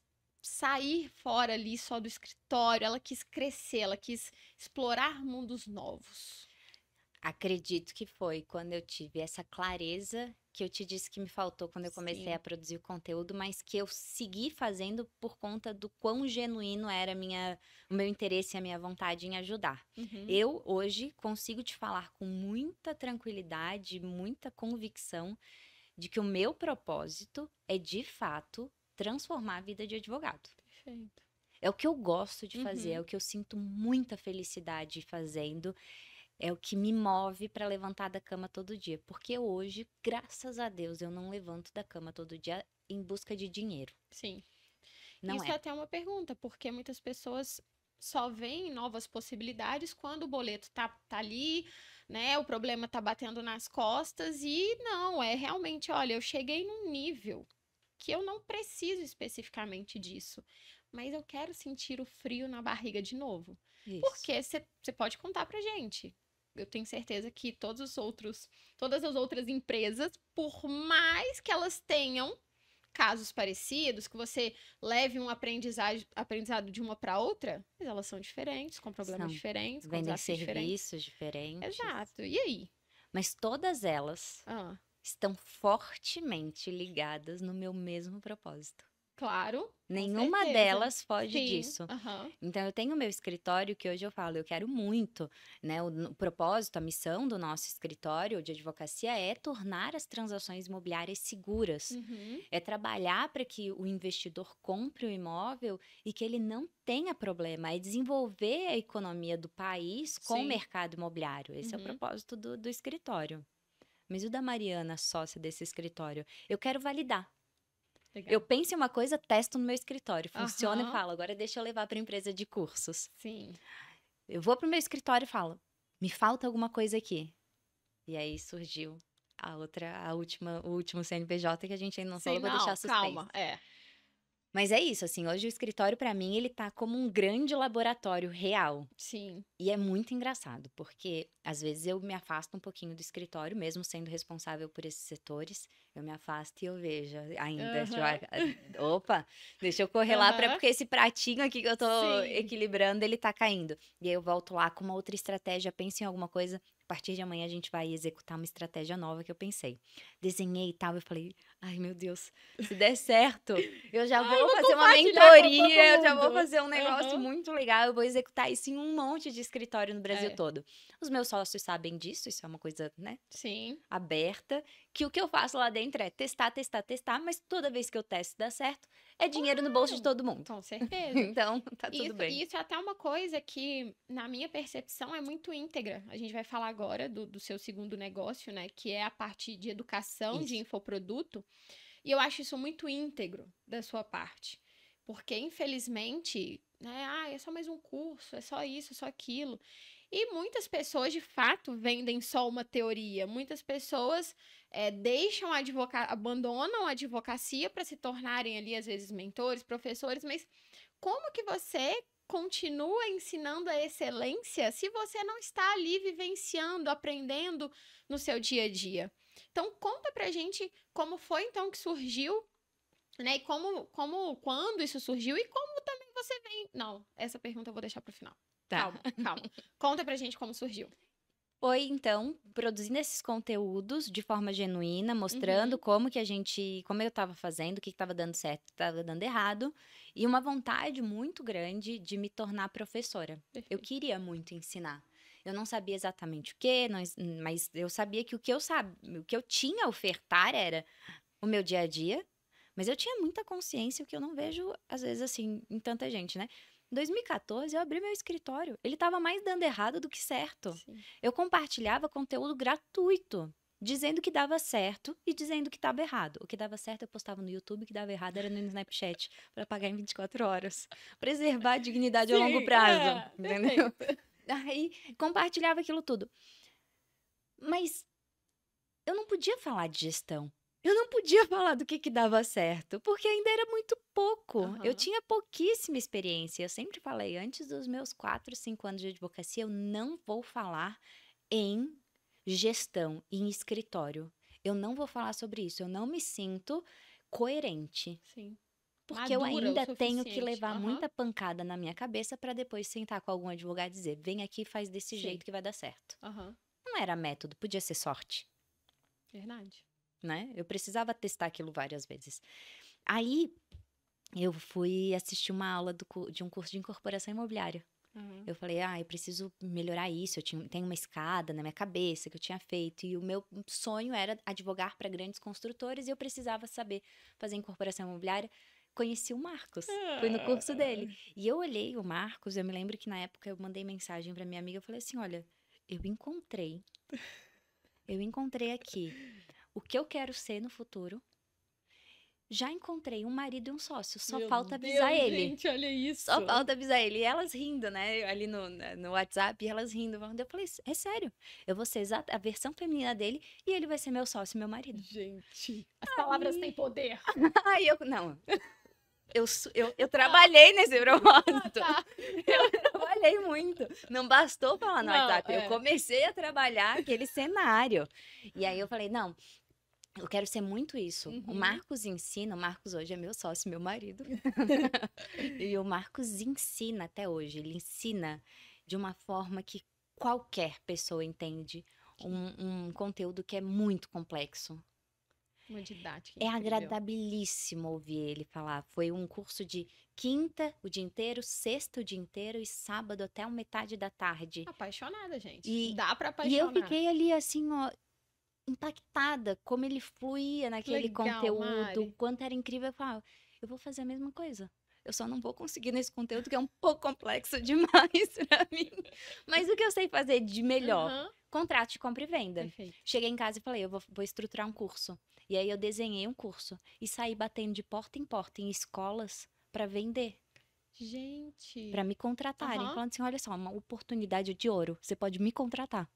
sair fora ali só do escritório, ela quis crescer, ela quis explorar mundos novos. Acredito que foi quando eu tive essa clareza que eu te disse que me faltou quando eu comecei a produzir o conteúdo, mas que eu segui fazendo por conta do quão genuíno era o meu interesse e a minha vontade em ajudar. Eu, hoje, consigo te falar com muita tranquilidade, muita convicção de que o meu propósito é, de fato, transformar a vida de advogado. Perfeito. É o que eu gosto de fazer, é o que eu sinto muita felicidade fazendo, é o que me move para levantar da cama todo dia. Porque hoje, graças a Deus, eu não levanto da cama todo dia em busca de dinheiro. Sim. Não Isso é até uma pergunta, porque muitas pessoas só veem novas possibilidades quando o boleto tá ali, né? O problema tá batendo nas costas e não, é realmente, olha, eu cheguei num nível que eu não preciso especificamente disso, mas eu quero sentir o frio na barriga de novo. Isso. Porque você pode contar pra gente. Eu tenho certeza que todas as outras empresas, por mais que elas tenham casos parecidos, que você leve um aprendizado de uma para outra, mas elas são diferentes, com problemas diferentes, com vendem desafios serviços diferentes. Exato. E aí? Mas todas elas estão fortemente ligadas no meu mesmo propósito. Claro, com Nenhuma certeza. delas foge Sim, disso. aham. Então, eu tenho meu escritório que hoje eu falo, eu quero muito, né? O propósito, a missão do nosso escritório de advocacia é tornar as transações imobiliárias seguras. Uhum. É trabalhar para que o investidor compre o imóvel e que ele não tenha problema. É desenvolver a economia do país com o Sim. mercado imobiliário. Esse é o Uhum. propósito do escritório. Mas o da Mariana, sócia desse escritório, eu quero validar. Eu Legal. penso em uma coisa, testo no meu escritório, funciona e Aham. falo, agora deixa eu levar para a empresa de cursos. Sim. Eu vou para o meu escritório e falo, me falta alguma coisa aqui. E aí surgiu o último CNPJ que a gente ainda não Sim, falou, vou deixar não, suspense. calma. É. Mas é isso, assim, hoje o escritório para mim ele tá como um grande laboratório real. Sim. E é muito engraçado, porque às vezes eu me afasto um pouquinho do escritório, mesmo sendo responsável por esses setores, eu me afasto e eu vejo ainda, Aham. opa, deixa eu correr lá para Aham. porque esse pratinho aqui que eu tô Sim. equilibrando, ele tá caindo. E aí eu volto lá com uma outra estratégia, penso em alguma coisa, a partir de amanhã a gente vai executar uma estratégia nova que eu pensei. Desenhei e tal, eu falei, ai meu Deus, se der certo, eu já Ai, vou vou fazer uma compartilhar com todo mentoria, eu já vou mundo. fazer um negócio Aham. muito legal, eu vou executar isso em um monte de escritório no Brasil É. todo. Os meus sócios sabem disso, isso é uma coisa, né, Sim. aberta, que o que eu faço lá dentro é testar, testar, testar, mas toda vez que eu testo e dá certo, é dinheiro no bolso de Claro. todo mundo. Com certeza. Então, tá tudo Isso, bem. isso é até uma coisa que, na minha percepção, é muito íntegra. A gente vai falar agora do seu segundo negócio, né? Que é a parte de educação de Isso. infoproduto. E eu acho isso muito íntegro da sua parte. Porque, infelizmente, né? Ah, é só mais um curso, é só isso, é só aquilo. E muitas pessoas, de fato, vendem só uma teoria. Muitas pessoas deixam abandonam a advocacia para se tornarem ali, às vezes, mentores, professores, mas como que você continua ensinando a excelência se você não está ali vivenciando, aprendendo no seu dia a dia? Então, conta pra gente como foi então que surgiu, né? E quando isso surgiu e como também você vem. Não, essa pergunta eu vou deixar pro final. Tá. Calma, calma. Conta pra gente como surgiu. Foi, então, produzindo esses conteúdos de forma genuína, mostrando Uhum, como eu estava fazendo, o que estava dando certo, o que estava dando errado, e uma vontade muito grande de me tornar professora. Eu perfeito. queria muito ensinar. Eu não sabia exatamente o que, mas eu sabia que o que eu tinha a ofertar era o meu dia a dia, mas eu tinha muita consciência, o que eu não vejo, às vezes, assim, em tanta gente, né? Em 2014, eu abri meu escritório. Ele estava mais dando errado do que certo. Sim. Eu compartilhava conteúdo gratuito, dizendo que dava certo e dizendo que estava errado. O que dava certo eu postava no YouTube, o que dava errado era no Snapchat, para pagar em 24 horas. Preservar a dignidade a longo Sim, prazo, entendeu? perfeito. Aí compartilhava aquilo tudo. Mas eu não podia falar de gestão. Eu não podia falar do que dava certo, porque ainda era muito pouco. Eu Aham, tinha pouquíssima experiência. Eu sempre falei, antes dos meus 4, 5 anos de advocacia, eu não vou falar em gestão, em escritório. Eu não vou falar sobre isso. Eu não me sinto coerente. sim. Porque eu Madura o ainda tenho que suficiente. levar Aham, muita pancada na minha cabeça para depois sentar com algum advogado e dizer: vem aqui e faz desse sim. jeito que vai dar certo. Aham, Não era método, podia ser sorte. verdade. Né? Eu precisava testar aquilo várias vezes. Aí eu fui assistir uma aula de um curso de incorporação imobiliária. Aham, Eu falei, eu preciso melhorar isso. Tenho uma escada na minha cabeça que eu tinha feito. E o meu sonho era advogar para grandes construtores e eu precisava saber fazer incorporação imobiliária. Conheci o Marcos, fui no curso dele. E eu olhei o Marcos, eu me lembro que na época eu mandei mensagem para minha amiga. Eu falei assim: olha, eu encontrei aqui o que eu quero ser no futuro. Já encontrei um marido e um sócio, só Meu falta avisar Deus, ele. gente, olha isso. Só falta avisar ele. E elas rindo, né? Ali no WhatsApp, e elas rindo. Eu falei, é sério, eu vou ser a versão feminina dele e ele vai ser meu sócio, meu marido. Gente, as palavras têm Aí, poder. aí não, eu trabalhei nesse Ah, propósito. tá. Eu trabalhei muito. Não bastou falar no Não, WhatsApp, eu é. comecei a trabalhar aquele cenário. E aí eu falei, não, eu quero ser muito isso. O Uhum. Marcos ensina, o Marcos hoje é meu sócio, meu marido. E o Marcos ensina até hoje, ele ensina de uma forma que qualquer pessoa entende um conteúdo que é muito complexo. Uma didática É incrível. agradabilíssimo ouvir ele falar. Foi um curso de quinta o dia inteiro, sexta o dia inteiro e sábado até a metade da tarde. Apaixonada, gente. E, Dá pra e eu apaixonar. fiquei ali assim, ó, impactada, como ele fluía naquele Legal, conteúdo, o Mari. quanto era incrível. Eu falava, eu vou fazer a mesma coisa. Eu só não vou conseguir nesse conteúdo que é um pouco complexo demais pra mim. Mas o que eu sei fazer de melhor? Aham, Contrato de compra e venda. perfeito. Cheguei em casa e falei, eu vou estruturar um curso. E aí eu desenhei um curso e saí batendo de porta em escolas para vender, Gente. para me contratarem, Aham. falando assim, olha só, uma oportunidade de ouro, você pode me contratar.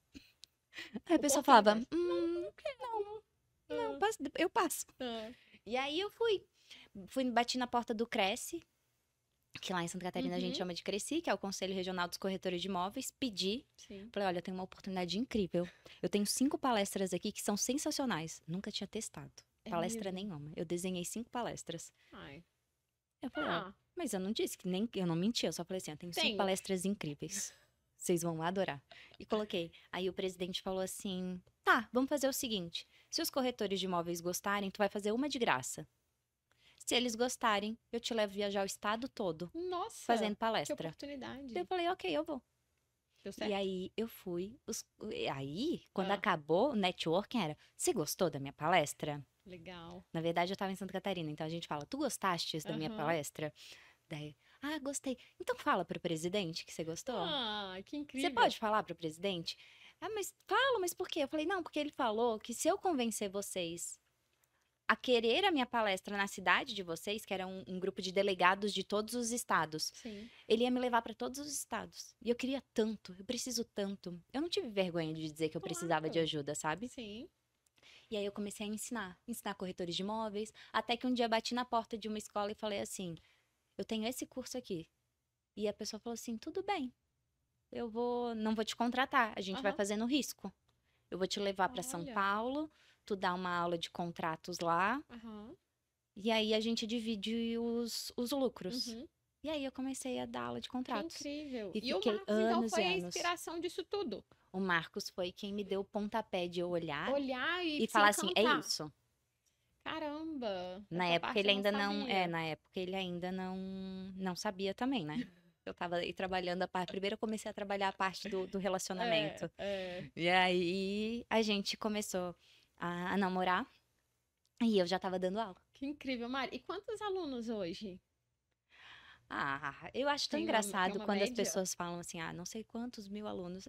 Aí a pessoa falava, Oportunidade. não, Ah, eu passo. ah. E aí eu bati na porta do Cresce, que lá em Santa Catarina a gente Uhum. chama de Cresci, que é o Conselho Regional dos Corretores de Imóveis, pedi. Sim. Falei, olha, eu tenho uma oportunidade incrível. Eu tenho 5 palestras aqui que são sensacionais. Nunca tinha testado É palestra mesmo? nenhuma. Eu desenhei 5 palestras. Ai. Eu falei, ó, Ah, mas eu não disse que nem eu não menti, eu só falei assim, eu tenho 5 tenho. palestras incríveis. Vocês vão adorar. E coloquei. Aí o presidente falou assim: tá, vamos fazer o seguinte: se os corretores de imóveis gostarem, tu vai fazer uma de graça. Se eles gostarem, eu te levo viajar o estado todo Nossa, fazendo que palestra. oportunidade. Eu falei, ok, eu vou. Deu E certo? aí eu fui. E aí, quando Ah, acabou, o networking era: você gostou da minha palestra? legal. Na verdade, eu tava em Santa Catarina, então a gente fala: tu gostaste da minha Aham. palestra? Daí, gostei. Então fala pro presidente que você gostou. Ah, que Você incrível. pode falar pro presidente? Mas fala, mas por quê? Eu falei: não, porque ele falou que se eu convencer vocês a querer a minha palestra na cidade de vocês, que era um grupo de delegados de todos os estados, Sim. ele ia me levar para todos os estados. E eu queria tanto, eu preciso tanto. Eu não tive vergonha de dizer que eu precisava de Claro. ajuda, sabe? Sim. E aí eu comecei a ensinar corretores de imóveis, até que um dia bati na porta de uma escola e falei assim: eu tenho esse curso aqui. E a pessoa falou assim: tudo bem, não vou te contratar, a gente vai Aham. fazer no risco. Eu vou te levar para São Olha. Paulo, tu dá uma aula de contratos lá, Aham. e aí a gente divide os lucros. Uhum. E aí eu comecei a dar aula de Que contratos. incrível. E E o fiquei Marcos, então, anos foi e a anos. inspiração disso tudo. O Marcos foi quem me deu o pontapé de eu olhar Olhar e e se falar assim, é encantar. isso. Caramba, Na essa época parte eu ele não ainda não, sabia. na época ele ainda não sabia também, né? Eu tava aí trabalhando a parte, primeiro eu comecei a trabalhar a parte do É, relacionamento. é. E aí a gente começou a namorar e eu já tava dando aula. Que incrível, Mari. E quantos alunos hoje? Eu acho tão Tem engraçado uma quando as média? pessoas falam assim, não sei quantos mil alunos.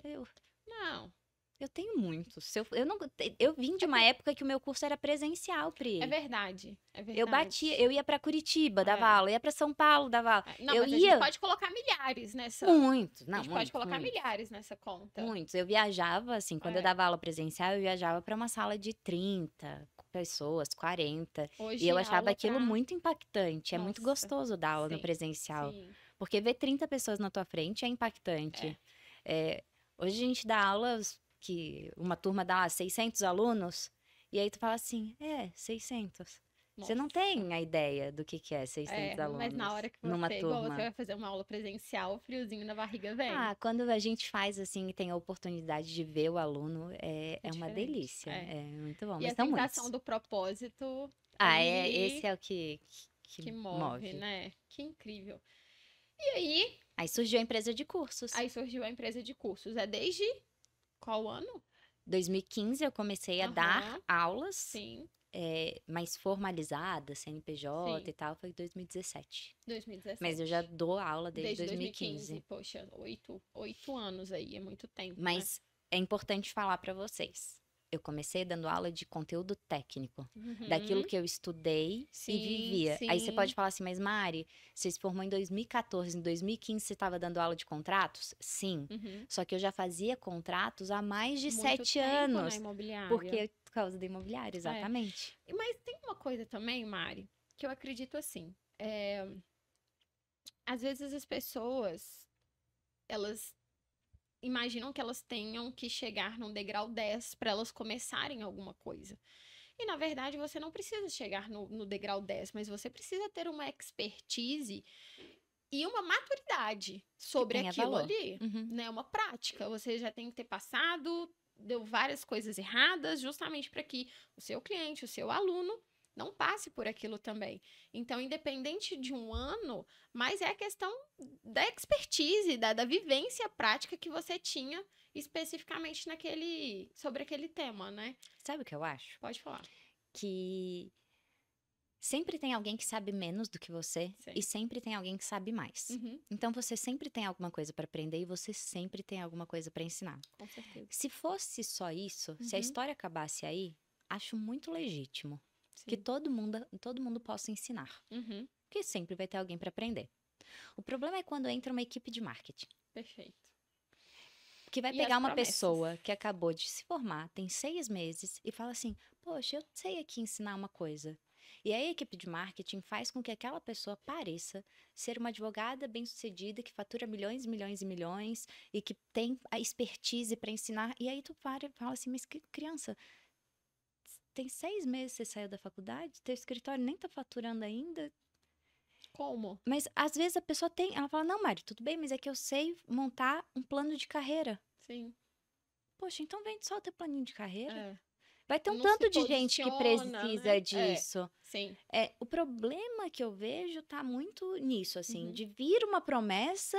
Não. Eu tenho muitos. Eu não, eu vim de É, uma época que o meu curso era presencial, é Pri. verdade. É Eu batia, verdade. eu ia pra Curitiba, dava É. aula, ia pra São Paulo, dava aula. Não, Eu mas a gente ia pode colocar milhares nessa. muitos, A não, gente pode muitos, colocar muitos, milhares nessa conta. muitos. Eu viajava, assim, quando eu É. dava aula presencial, eu viajava pra uma sala de 30 pessoas, 40. E eu Hoje, achava aula aquilo pra. muito impactante. É muito Nossa. gostoso dar aula no Sim. presencial. Sim. Porque ver 30 pessoas na tua frente é É. impactante. É, hoje a gente dá aulas que uma turma dá 600 alunos, e aí tu fala assim, 600. Você não Nossa. tem a ideia do que é 600 Mas na alunos hora que numa você, igual você turma. vai fazer uma aula presencial, o friozinho na barriga vem. Quando a gente faz assim e tem a oportunidade de ver o aluno, É é uma diferente. delícia. É. É muito bom, E mas a são sensação muitos. do propósito ali Esse é o que que move, move. né? Que incrível. E aí, Aí surgiu a empresa de cursos. aí surgiu a empresa de cursos. É desde qual ano? 2015 eu comecei a dar Aham, aulas sim, mais formalizadas, CNPJ sim. e tal, foi em 2017. Mas eu já 2017. dou aula desde Desde 2015. 2015. Poxa, 8 anos aí, é muito tempo, né? Mas é importante falar para vocês. Eu comecei dando aula de conteúdo técnico, daquilo Uhum. que eu estudei e Sim, vivia. Aí você pode sim. falar assim, mas Mari, você se formou em 2014, em 2015 você estava dando aula de contratos? Sim. Uhum. Só que eu já fazia contratos há mais de Muito 7 tempo na anos, imobiliária. porque por causa da imobiliária, É. exatamente. Mas tem uma coisa também, Mari, que eu acredito assim. Às vezes as pessoas, elas imaginam que elas tenham que chegar num degrau 10 para elas começarem alguma coisa. E na verdade você não precisa chegar no degrau 10, mas você precisa ter uma expertise e uma maturidade Que sobre tenha aquilo valor. ali, Uhum. né? Uma prática. Você já tem que ter passado deu várias coisas erradas, justamente para que o seu cliente, o seu aluno, não passe por aquilo também. Então, independente de um ano, mas é a questão da expertise, da vivência prática que você tinha especificamente sobre aquele tema, né? Sabe o que eu acho? Pode falar. Que sempre tem alguém que sabe menos do que você e sempre tem alguém que sabe mais. Então, você sempre tem alguma coisa para aprender e você sempre tem alguma coisa para ensinar. Com certeza. Se fosse só isso, se a história acabasse aí, acho muito legítimo. Sim. Que todo mundo possa ensinar. Porque sempre vai ter alguém para aprender. O problema é quando entra uma equipe de marketing. Perfeito. Que vai pegar uma pessoa que acabou de se formar, tem 6 meses, e fala assim, poxa, eu sei aqui ensinar uma coisa. E aí a equipe de marketing faz com que aquela pessoa pareça ser uma advogada bem-sucedida, que fatura milhões, milhões e milhões, e que tem a expertise para ensinar. E aí tu para e fala assim, mas que criança... Tem 6 meses que você saiu da faculdade, teu escritório nem tá faturando ainda. Como? Mas às vezes a pessoa ela fala, não, Mari, tudo bem, mas é que eu sei montar um plano de carreira. Sim. Poxa, então vende só o teu planinho de carreira. É. Vai ter um tanto de gente que precisa disso. Sim. O problema que eu vejo tá muito nisso, assim, de vir uma promessa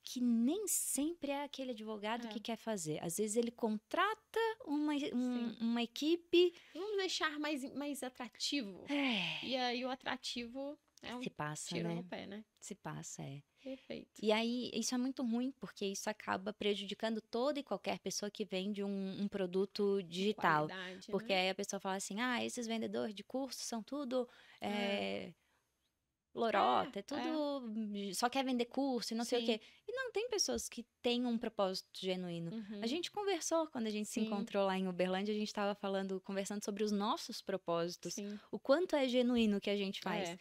que nem sempre é aquele advogado que quer fazer. Às vezes ele contrata uma equipe... Vamos deixar mais atrativo. E aí o atrativo se passa, tiro né? no pé, né? Se passa, Perfeito. E aí, isso é muito ruim, porque isso acaba prejudicando toda e qualquer pessoa que vende um produto digital. Porque aí a pessoa fala assim, esses vendedores de curso são tudo... lorota, é tudo... Só quer vender curso e não sei o quê. E não, tem pessoas que têm um propósito genuíno. A gente conversou, quando a gente se encontrou lá em Uberlândia, a gente estava conversando sobre os nossos propósitos. O quanto é genuíno o que a gente faz.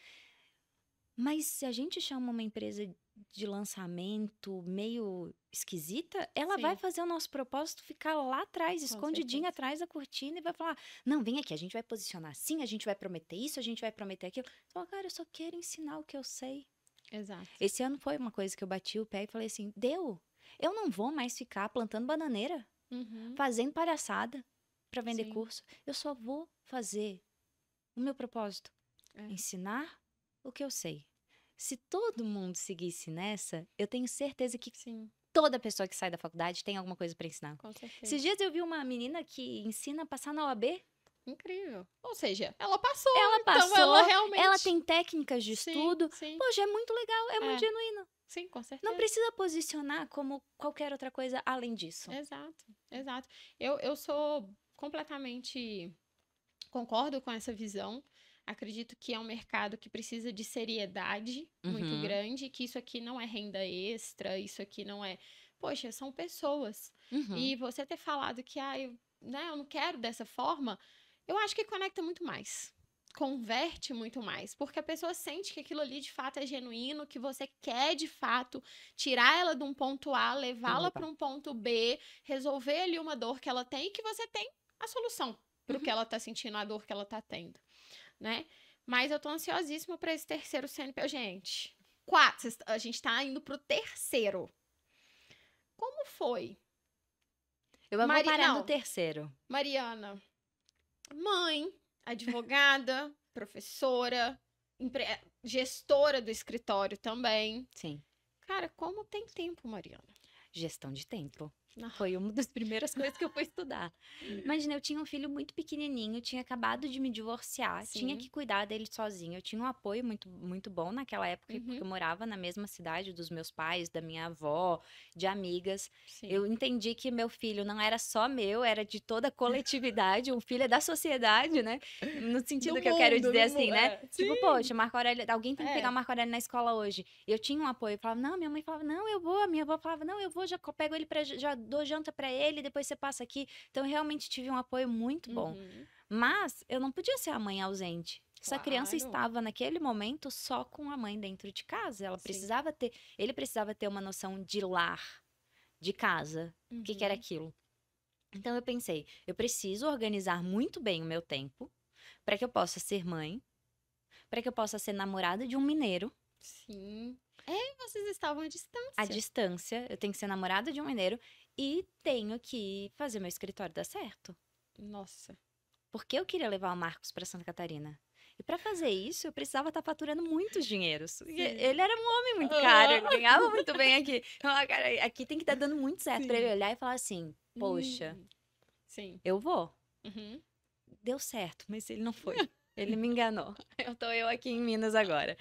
Mas se a gente chama uma empresa de lançamento meio esquisita, ela vai fazer o nosso propósito ficar lá atrás, escondidinho atrás da cortina, e vai falar, não, vem aqui, a gente vai posicionar assim, a gente vai prometer isso, a gente vai prometer aquilo. Fala, cara, eu só quero ensinar o que eu sei. Exato. Esse ano foi uma coisa que eu bati o pé e falei assim, eu não vou mais ficar plantando bananeira, fazendo palhaçada para vender curso. Eu só vou fazer o meu propósito, ensinar o que eu sei. Se todo mundo seguisse nessa, eu tenho certeza que toda pessoa que sai da faculdade tem alguma coisa para ensinar. Com certeza. Esses dias eu vi uma menina que ensina a passar na OAB. Incrível. Ou seja, ela passou. Então ela realmente... ela tem técnicas de estudo. Poxa, é muito legal, é muito genuíno. Sim, com certeza. Não precisa posicionar como qualquer outra coisa além disso. Exato. Eu sou completamente... Concordo com essa visão. Acredito que é um mercado que precisa de seriedade muito grande, que isso aqui não é renda extra, isso aqui não é... Poxa, são pessoas. E você ter falado que eu não quero dessa forma, eu acho que conecta muito mais. Converte muito mais. Porque a pessoa sente que aquilo ali de fato é genuíno, que você quer de fato tirar ela de um ponto A, levá-la para um ponto B, resolver ali uma dor que ela tem e que você tem a solução para o que ela está sentindo, a dor que ela está tendo. Né? Mas eu tô ansiosíssima para esse terceiro CNPJ. Gente, 4, a gente tá indo pro terceiro. Como foi? Eu vou parar no terceiro. Mariana, mãe, advogada, professora, gestora do escritório também. Sim. Cara, como tem tempo, Mariana? Gestão de tempo. Foi uma das primeiras coisas que eu fui estudar. Imagina, eu tinha um filho muito pequenininho, tinha acabado de me divorciar, tinha que cuidar dele sozinho. Eu tinha um apoio muito, muito bom naquela época, porque eu morava na mesma cidade dos meus pais, da minha avó, de amigas. Eu entendi que meu filho não era só meu, era de toda a coletividade, um filho é da sociedade, né? No sentido que eu quero dizer assim, né? Tipo, poxa, Marco Aurélio, alguém tem que pegar Marco Aurélio na escola hoje. Eu tinha um apoio, eu falava, não, minha mãe falava, não, eu vou, a minha avó falava, não, eu vou, já pego ele já dou janta pra ele, depois você passa aqui. Então, eu realmente tive um apoio muito bom. Mas, eu não podia ser a mãe ausente. Essa criança estava, naquele momento, só com a mãe dentro de casa. Ele precisava ter uma noção de lar, de casa. O que era aquilo? Então, eu pensei, eu preciso organizar muito bem o meu tempo para que eu possa ser mãe, para que eu possa ser namorada de um mineiro. Sim. E vocês estavam à À distância. distância, eu tenho que ser namorada de um mineiro e tenho que fazer meu escritório dar certo. Nossa. Porque eu queria levar o Marcos para Santa Catarina. E para fazer isso, eu precisava estar faturando muitos dinheiros. E ele era um homem muito caro, ele ganhava muito bem aqui. Eu, cara, aqui tem que estar dando muito certo para ele olhar e falar assim: poxa, Sim. eu vou. Uhum. Deu certo, mas ele não foi. Ele me enganou. Eu aqui em Minas agora.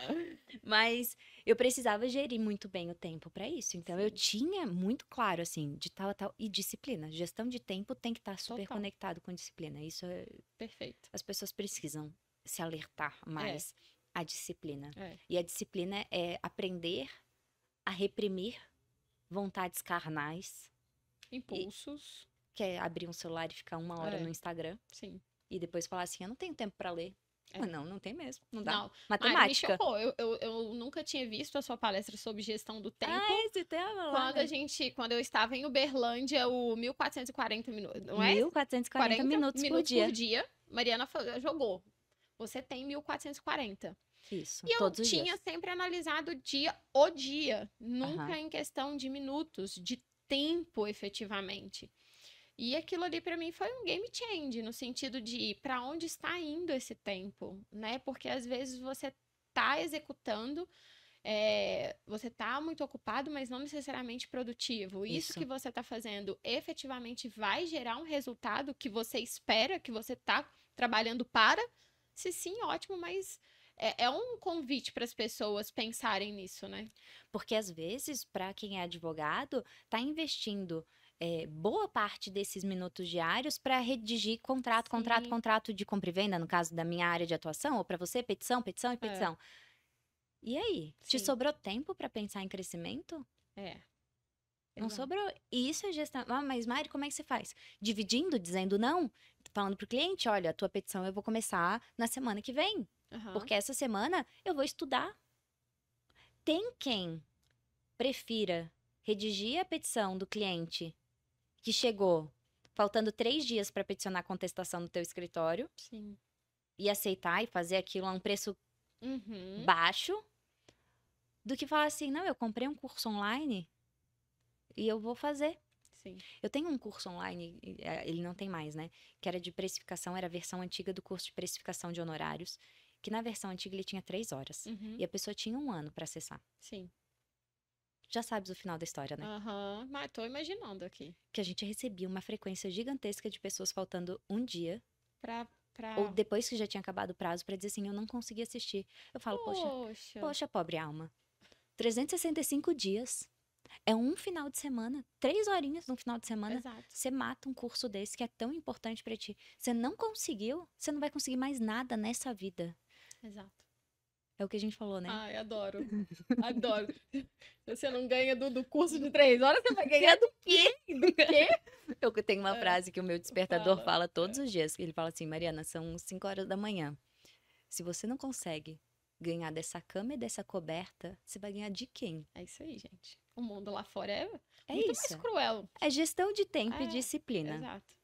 Mas eu precisava gerir muito bem o tempo para isso. Então eu tinha muito claro assim, de tal a tal e disciplina. Gestão de tempo tem que estar super Total. conectado com disciplina. Isso Perfeito. as pessoas precisam se alertar mais à disciplina. É. E a disciplina é aprender a reprimir vontades carnais, Impulsos. que é abrir um celular e ficar 1 hora no Instagram Sim. e depois falar assim, eu não tenho tempo para ler. É. Mas não tem mesmo, não dá. Não. Matemática. Me chocou. Eu nunca tinha visto a sua palestra sobre gestão do tempo. Esse tema lá. Quando eu estava em Uberlândia, o 1440 minutos, não é? 1440 minutos por dia. Mariana jogou. Você tem 1440. Isso, E eu todos os tinha dias. sempre analisado o dia, nunca em questão de minutos, de tempo efetivamente. E aquilo ali para mim foi um game change, no sentido de para onde está indo esse tempo, né? Porque às vezes você tá executando, você tá muito ocupado, mas não necessariamente produtivo. Isso Isso. que você tá fazendo efetivamente vai gerar um resultado que você espera, que você tá trabalhando para? Se sim, ótimo, mas é um convite para as pessoas pensarem nisso, né? Porque às vezes, para quem é advogado, tá investindo boa parte desses minutos diários para redigir contrato de compra e venda, no caso da minha área de atuação, ou para você, petição, petição e petição. E aí? Te Sim. sobrou tempo para pensar em crescimento? Não Exato. sobrou. E isso é gestão. Ah, mas Mari, como é que você faz? Dividindo, dizendo não? Falando pro cliente, olha, a tua petição eu vou começar na semana que vem. Aham. Porque essa semana eu vou estudar. Tem quem prefira redigir a petição do cliente que chegou faltando 3 dias para peticionar a contestação no teu escritório Sim. e aceitar e fazer aquilo a um preço Uhum. baixo, do que falar assim, não, eu comprei um curso online e eu vou fazer. Sim. Eu tenho um curso online, ele não tem mais, né? Que era de precificação, era a versão antiga do curso de precificação de honorários, que na versão antiga ele tinha 3 horas. Uhum. E a pessoa tinha 1 ano para acessar. Sim. Já sabes o final da história, né? Aham. Mas tô imaginando aqui. Que a gente recebia uma frequência gigantesca de pessoas faltando um dia, Pra... ou depois que já tinha acabado o prazo, para dizer assim, eu não consegui assistir. Eu falo, poxa, pobre alma. 365 dias. É um final de semana, 3 horinhas no final de semana. Exato. Você mata um curso desse que é tão importante pra ti. Você não conseguiu, você não vai conseguir mais nada nessa vida. Exato. É o que a gente falou, né? Ai, adoro. Adoro. Se você não ganha do curso de 3 horas, você vai ganhar do quê? Do quê? Eu tenho uma frase que o meu despertador Fala. fala todos os dias. Ele fala assim, Mariana, são 5 horas da manhã. Se você não consegue ganhar dessa cama e dessa coberta, você vai ganhar de quem? É isso aí, gente. O mundo lá fora é É muito isso. mais cruel. É gestão de tempo e disciplina. Exato.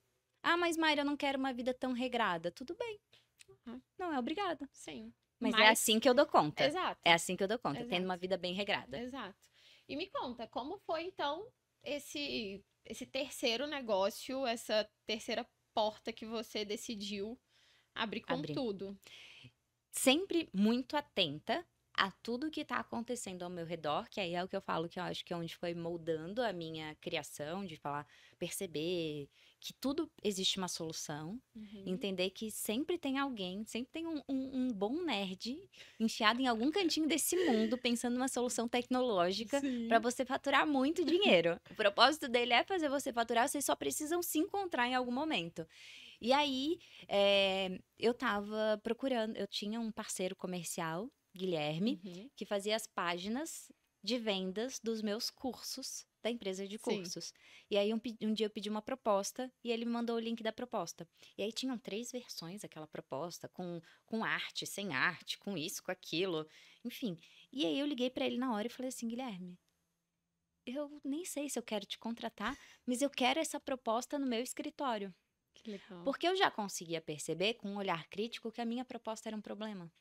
Ah, mas Mayra, eu não quero uma vida tão regrada. Tudo bem. Uhum. Não é obrigada. Sim. Mas é assim que eu dou conta. Exato. É assim que eu dou conta, Exato. tendo uma vida bem regrada. Exato. E me conta, como foi então esse terceiro negócio, essa terceira porta que você decidiu abrir com tudo? Sempre muito atenta a tudo que está acontecendo ao meu redor, que aí é o que eu falo que eu acho que é onde foi moldando a minha criação, de falar, perceber que tudo existe uma solução, entender que sempre tem alguém, sempre tem um bom nerd enfiado em algum cantinho desse mundo, pensando numa solução tecnológica para você faturar muito dinheiro. O propósito dele é fazer você faturar, vocês só precisam se encontrar em algum momento. E aí, eu tava procurando, eu tinha um parceiro comercial, Guilherme, que fazia as páginas de vendas dos meus cursos, da empresa de cursos. E aí, um dia eu pedi uma proposta e ele me mandou o link da proposta. E aí, tinham 3 versões daquela proposta, com arte, sem arte, com isso, com aquilo, enfim. E aí, eu liguei para ele na hora e falei assim, Guilherme, eu nem sei se eu quero te contratar, mas eu quero essa proposta no meu escritório. Que legal. Porque eu já conseguia perceber, com um olhar crítico, que a minha proposta era um problema.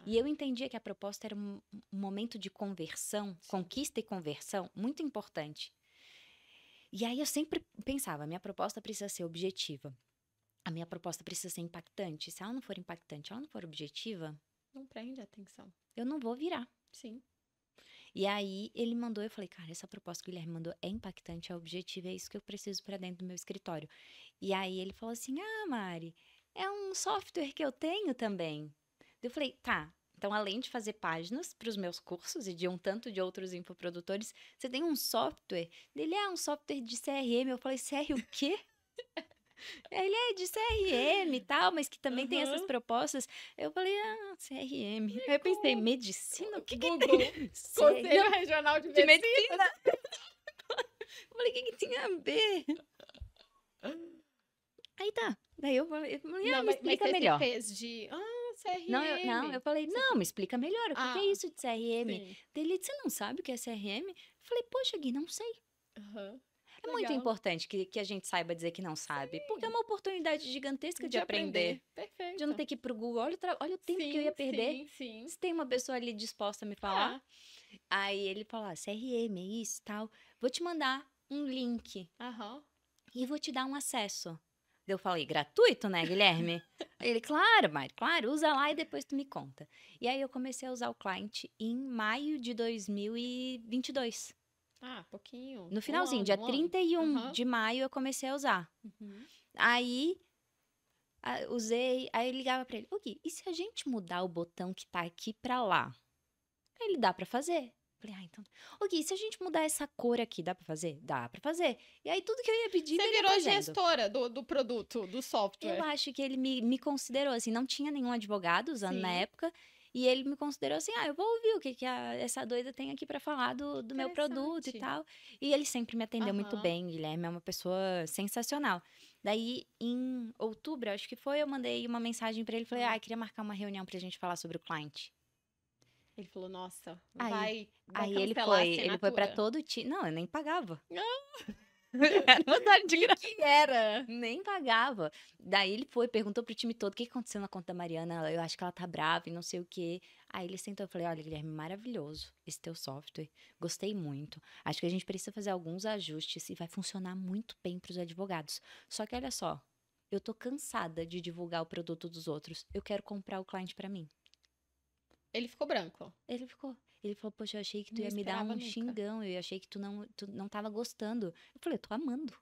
E eu entendia que a proposta era um momento de conversão, conquista e conversão muito importante. E aí eu sempre pensava, a minha proposta precisa ser objetiva. A minha proposta precisa ser impactante. Se ela não for impactante, ela não for objetiva, não prende atenção. Eu não vou virar. Sim. E aí ele mandou, eu falei, cara, essa proposta que o Guilherme mandou é impactante, é objetiva, é isso que eu preciso para dentro do meu escritório. E aí ele falou assim, Mari, é um software que eu tenho também. Eu falei, tá, então além de fazer páginas para os meus cursos e de um tanto de outros infoprodutores, você tem um software? Ele é um software de CRM. Eu falei, sério, o quê? Ele é de CRM e tal, mas que também tem essas propostas. Eu falei, CRM. Aí eu pensei, medicina? O que Google. tem? Conselho Regional de Medicina. Eu falei, o que tem a ver? Aí tá. Daí eu falei, não, me explica melhor. Você fez de, CRM. Não, eu falei, não, me explica melhor. O que é isso de CRM? Sim. Ele disse, você não sabe o que é CRM? Eu falei, poxa, Gui, não sei. É muito importante que a gente saiba dizer que não sabe. Porque é uma oportunidade gigantesca de aprender. Perfeito. De eu não ter que ir pro Google. Olha o tempo que eu ia perder. Sim. Se tem uma pessoa ali disposta a me falar. Aí ele falou, CRM, é isso e tal. Vou te mandar um link. E vou te dar um acesso. Eu falei, gratuito, né, Guilherme? Ele, claro, Mari, claro, usa lá e depois tu me conta. E aí eu comecei a usar o client em maio de 2022. Pouquinho. No finalzinho, dia 31 de maio eu comecei a usar. Aí, usei, aí eu ligava pra ele, Gui, e se a gente mudar o botão que tá aqui pra lá? Aí ele, dá pra fazer. Falei, então... Gui, se a gente mudar essa cor aqui, dá pra fazer? Dá pra fazer. E aí, tudo que eu ia pedir, Você virou gestora do produto, do software. Eu acho que ele me considerou, assim, não tinha nenhum advogado usando na época, e ele me considerou assim, eu vou ouvir o que essa doida tem aqui pra falar do meu produto e tal. E ele sempre me atendeu muito bem, Guilherme é uma pessoa sensacional. Daí, em outubro, acho que foi, eu mandei uma mensagem pra ele, falei, queria marcar uma reunião pra gente falar sobre o client. Ele falou, nossa, vai aí ele foi pra todo o time. Não, eu nem pagava. Era uma história de graça. Que era? Nem pagava. Daí ele foi, perguntou pro time todo o que aconteceu na conta da Mariana. Eu acho que ela tá brava e não sei o quê. Aí ele sentou e falei, olha, Guilherme, maravilhoso esse teu software. Gostei muito. Acho que a gente precisa fazer alguns ajustes e vai funcionar muito bem pros advogados. Só que olha só, eu tô cansada de divulgar o produto dos outros. Eu quero comprar o cliente pra mim. Ele ficou branco. Ele falou, poxa, eu achei que tu ia me dar um xingão. Eu achei que tu não tava gostando. Eu falei, eu tô amando.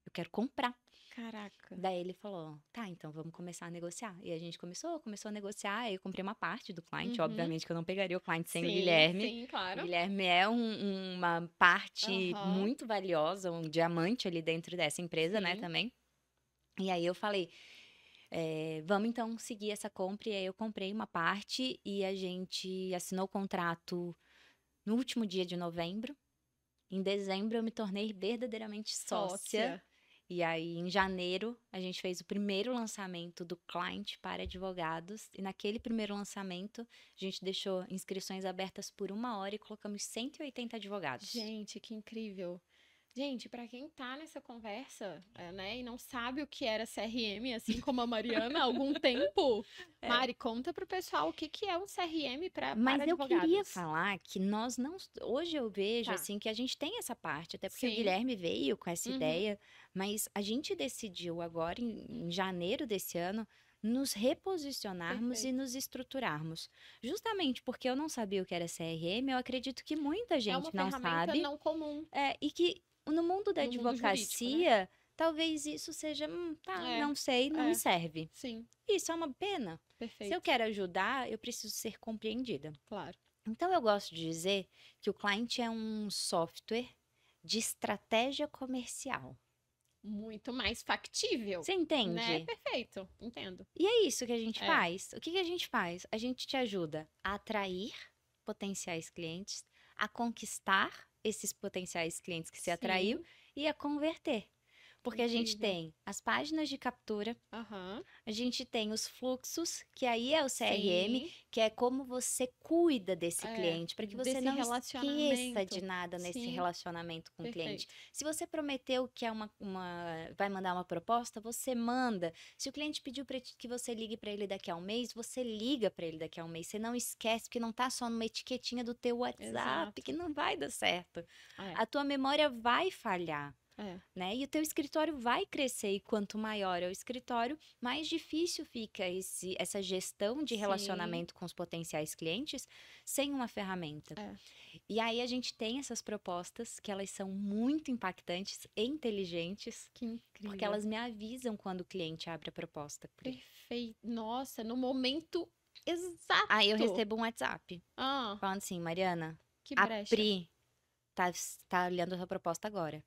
Eu quero comprar. Caraca. Daí ele falou, tá, então vamos começar a negociar. E a gente começou a negociar. Aí eu comprei uma parte do cliente. Obviamente que eu não pegaria o cliente sem o Guilherme. Sim, claro. O Guilherme é uma parte muito valiosa, um diamante ali dentro dessa empresa, né, também. E aí eu falei... vamos então seguir essa compra. E aí eu comprei uma parte e a gente assinou o contrato no último dia de novembro. Em dezembro eu me tornei verdadeiramente sócia. E aí em janeiro a gente fez o primeiro lançamento do client para advogados. E naquele primeiro lançamento a gente deixou inscrições abertas por 1 hora e colocamos 180 advogados. Gente, que incrível. Gente, para quem tá nessa conversa, né, e não sabe o que era CRM, assim como a Mariana há algum tempo, Mari, conta pro pessoal o que é um CRM para advogados. Mas eu queria falar que nós não... Hoje eu vejo, assim, que a gente tem essa parte, até porque o Guilherme veio com essa ideia, mas a gente decidiu agora, em janeiro desse ano, nos reposicionarmos e nos estruturarmos. Justamente porque eu não sabia o que era CRM, eu acredito que muita gente não sabe. É uma ferramenta não comum. E que no mundo da advocacia, né? Talvez isso seja, não sei, não me serve. Sim. Isso é uma pena. Perfeito. Se eu quero ajudar, eu preciso ser compreendida. Claro. Então, eu gosto de dizer que o client é um software de estratégia comercial. Muito mais factível. Você entende? Né? Perfeito, entendo. E é isso que a gente faz. O que a gente faz? A gente te ajuda a atrair potenciais clientes, a conquistar esses potenciais clientes que se atraiu e a converter. Porque a gente Incrível. tem as páginas de captura, Aham. a gente tem os fluxos, que aí é o CRM, Sim. que é como você cuida desse É. cliente, para que você Desse não esqueça de relacionamento. nada nesse Sim. relacionamento com o cliente. Perfeito. Se você prometeu que é vai mandar uma proposta, você manda. Se o cliente pediu que você ligue para ele daqui a um mês, você liga para ele daqui a um mês. Você não esquece, porque não tá só numa etiquetinha do teu WhatsApp, que Exato. não vai dar certo. É. A tua memória vai falhar. É. Né? E o teu escritório vai crescer, e quanto maior é o escritório, mais difícil fica essa gestão de Sim. relacionamento com os potenciais clientes sem uma ferramenta. É. E aí a gente tem essas propostas que elas são muito impactantes e inteligentes, Que incrível. porque elas me avisam quando o cliente abre a proposta. Perfeito. Nossa, no momento exato. Aí eu recebo um WhatsApp Ah, falando assim, Mariana, que a brecha. Pri tá olhando a sua proposta agora.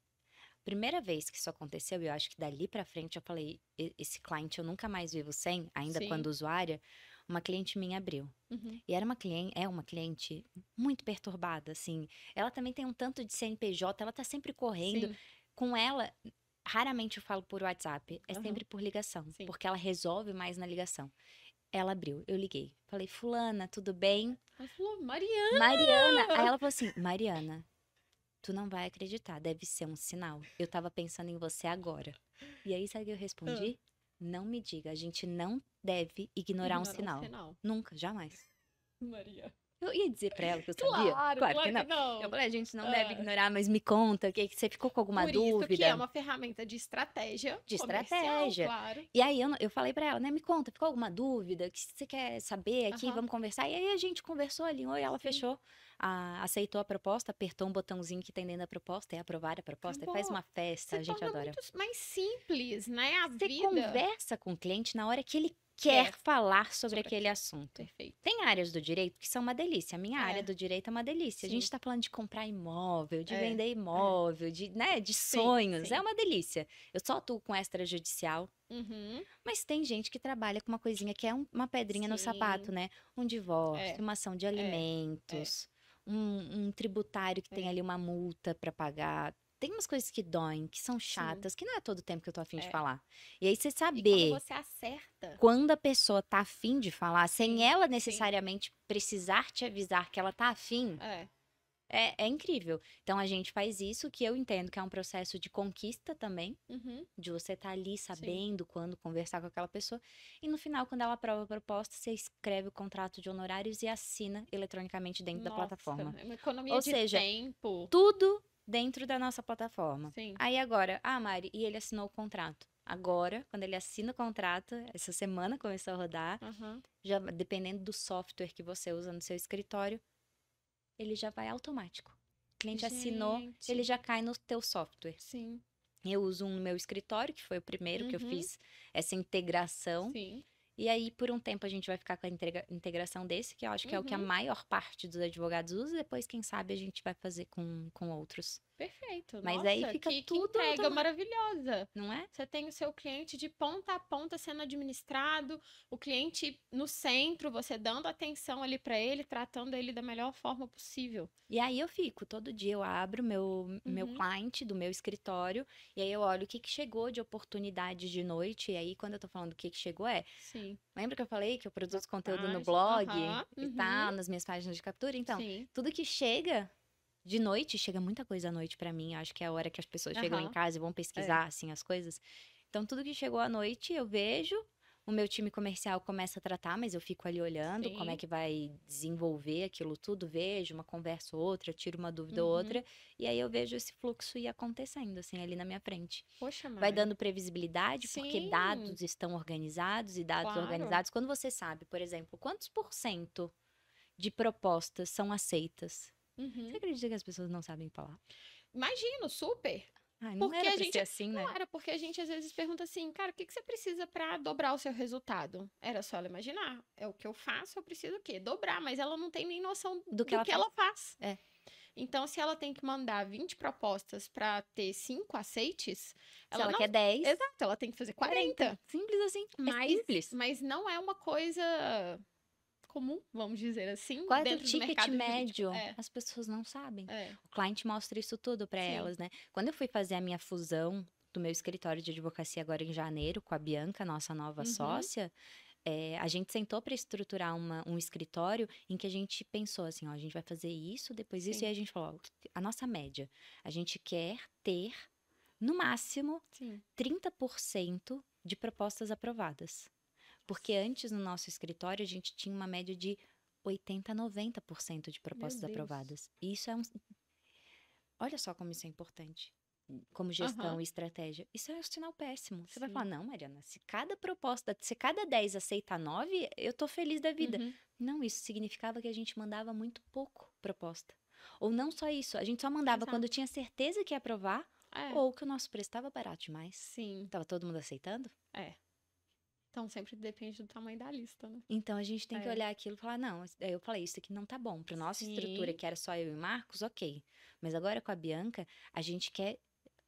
Primeira vez que isso aconteceu, eu acho que dali pra frente eu falei, esse cliente eu nunca mais vivo sem, ainda Sim. quando usuária, uma cliente minha abriu. Uhum. E era uma cliente muito perturbada, assim. Ela também tem um tanto de CNPJ, ela tá sempre correndo. Sim. Com ela, raramente eu falo por WhatsApp, é Aham. sempre por ligação, Sim. porque ela resolve mais na ligação. Ela abriu, eu liguei. Falei, fulana, tudo bem? Ela falou, Mariana! Mariana. Aí ela falou assim, Mariana, tu não vai acreditar, deve ser um sinal. Eu tava pensando em você agora. E aí, sabe o que eu respondi? Não me diga, a gente não deve ignorar um sinal. Nunca, jamais. Maria. Eu ia dizer pra ela que eu sabia. Claro que não. que não. Eu falei, a gente não deve ignorar, mas me conta, que você ficou com alguma Por dúvida? isso que é uma ferramenta de estratégia. De comercial, estratégia. Claro. E aí eu falei pra ela, né? Me conta, ficou alguma dúvida? O que você quer saber aqui? Aham. Vamos conversar. E aí a gente conversou, alinhou e ela Sim. fechou. Aceitou a proposta, apertou um botãozinho que tem dentro da proposta, é aprovar a proposta, e faz Acabou. uma festa, a Se gente torna adora. muito mais simples, né? A Você vida. conversa com o cliente na hora que ele quer falar sobre aquele assunto. Perfeito. Tem áreas do direito que são uma delícia. A minha área do direito é uma delícia. A Sim. gente tá falando de comprar imóvel, de É, vender imóvel, de Sim, sonhos. sim. É uma delícia. Eu só atuo com extrajudicial. Uhum. Mas tem gente que trabalha com uma coisinha que é uma pedrinha no Sim. sapato, né? Um divórcio, É, uma ação de alimentos, um tributário que tem ali uma multa para pagar. Tem umas coisas que doem, que são chatas, que não é todo tempo que eu tô afim de falar. E aí você E saber quando você acerta. quando a pessoa tá afim de falar, sem Sim, ela sim. necessariamente precisar te avisar que ela tá afim, é incrível. Então a gente faz isso, que eu entendo que é um processo de conquista também, Uhum. de você estar ali sabendo quando conversar com aquela pessoa. E no final, quando ela aprova a proposta, você escreve o contrato de honorários e assina eletronicamente dentro da plataforma. É uma economia Ou de seja, tempo. tudo dentro da nossa plataforma. Sim. Aí agora, Mari, e ele assinou o contrato. Agora, quando ele assina o contrato, essa semana começou a rodar, Uhum. já dependendo do software que você usa no seu escritório, ele já vai automático. O cliente assinou, Gente. ele já cai no teu software. Sim. Eu uso um no meu escritório, que foi o primeiro que eu fiz essa integração. Sim. E aí, por um tempo, a gente vai ficar com a integração desse, que eu acho que é o que a maior parte dos advogados usa. Depois, quem sabe, a gente vai fazer com outros. Perfeito. Mas Nossa, aí fica que tudo entrega automático. maravilhosa. Não é? Você tem o seu cliente de ponta a ponta sendo administrado, o cliente no centro, você dando atenção ali para ele, tratando ele da melhor forma possível. E aí eu fico, todo dia eu abro meu client do meu escritório, e aí eu olho o que chegou de oportunidade de noite, e aí quando eu tô falando o que chegou Sim. Lembra que eu falei que eu produzo conteúdo no Página, blog aham, e tá nas minhas páginas de captura? Então, Sim. tudo que chega de noite, chega muita coisa à noite pra mim. Acho que é a hora que as pessoas chegam em casa e vão pesquisar, assim, as coisas. Então, tudo que chegou à noite, eu vejo. O meu time comercial começa a tratar, mas eu fico ali olhando como é que vai desenvolver aquilo tudo. Vejo uma conversa ou outra, tiro uma dúvida ou outra. E aí eu vejo esse fluxo ir acontecendo, assim, ali na minha frente. Poxa, Vai Mari. dando previsibilidade, porque Sim. dados estão organizados e dados Claro. organizados. Quando você sabe, por exemplo, quantos % de propostas são aceitas? Você acredita que as pessoas não sabem falar? Imagino, super. Ai, não Porque era a pra gente, ser assim, né? não era porque a gente às vezes pergunta assim, cara, o que você precisa para dobrar o seu resultado? Era só ela imaginar. É o que eu faço, eu preciso o quê? Dobrar, mas ela não tem nem noção do que ela faz. É. Então, se ela tem que mandar 20 propostas para ter 5 aceites, Se ela quer 10, exato, ela tem que fazer 40. Simples assim. É simples. Mas não é uma coisa comum, vamos dizer assim, Qual é o dentro do ticket mercado médio? jurídico. As pessoas não sabem. É. O cliente mostra isso tudo pra Sim. elas, né? Quando eu fui fazer a minha fusão do meu escritório de advocacia agora em janeiro, com a Bianca, nossa nova sócia, a gente sentou para estruturar um escritório em que a gente pensou assim, ó, a gente vai fazer isso, depois isso, Sim. e a gente falou, ó, a nossa média, a gente quer ter, no máximo, Sim. 30% de propostas aprovadas. Porque antes, no nosso escritório, a gente tinha uma média de 80% a 90% de propostas Meu Deus. aprovadas. E isso é um... Olha só como isso é importante. Como gestão e estratégia. Isso é um sinal péssimo. Você vai Sim. falar, não, Mariana, se cada 10 aceita 9, eu tô feliz da vida. Não, isso significava que a gente mandava muito pouco proposta. Ou não só isso, a gente só mandava Exato. quando tinha certeza que ia aprovar, ou que o nosso preço estava barato demais. Sim. Tava todo mundo aceitando? Então sempre depende do tamanho da lista, né? Então a gente tem que olhar aquilo e falar, não, aí eu falei, isso aqui não tá bom. Pra nossa estrutura, que era só eu e Marcos, ok. Mas agora com a Bianca, a gente quer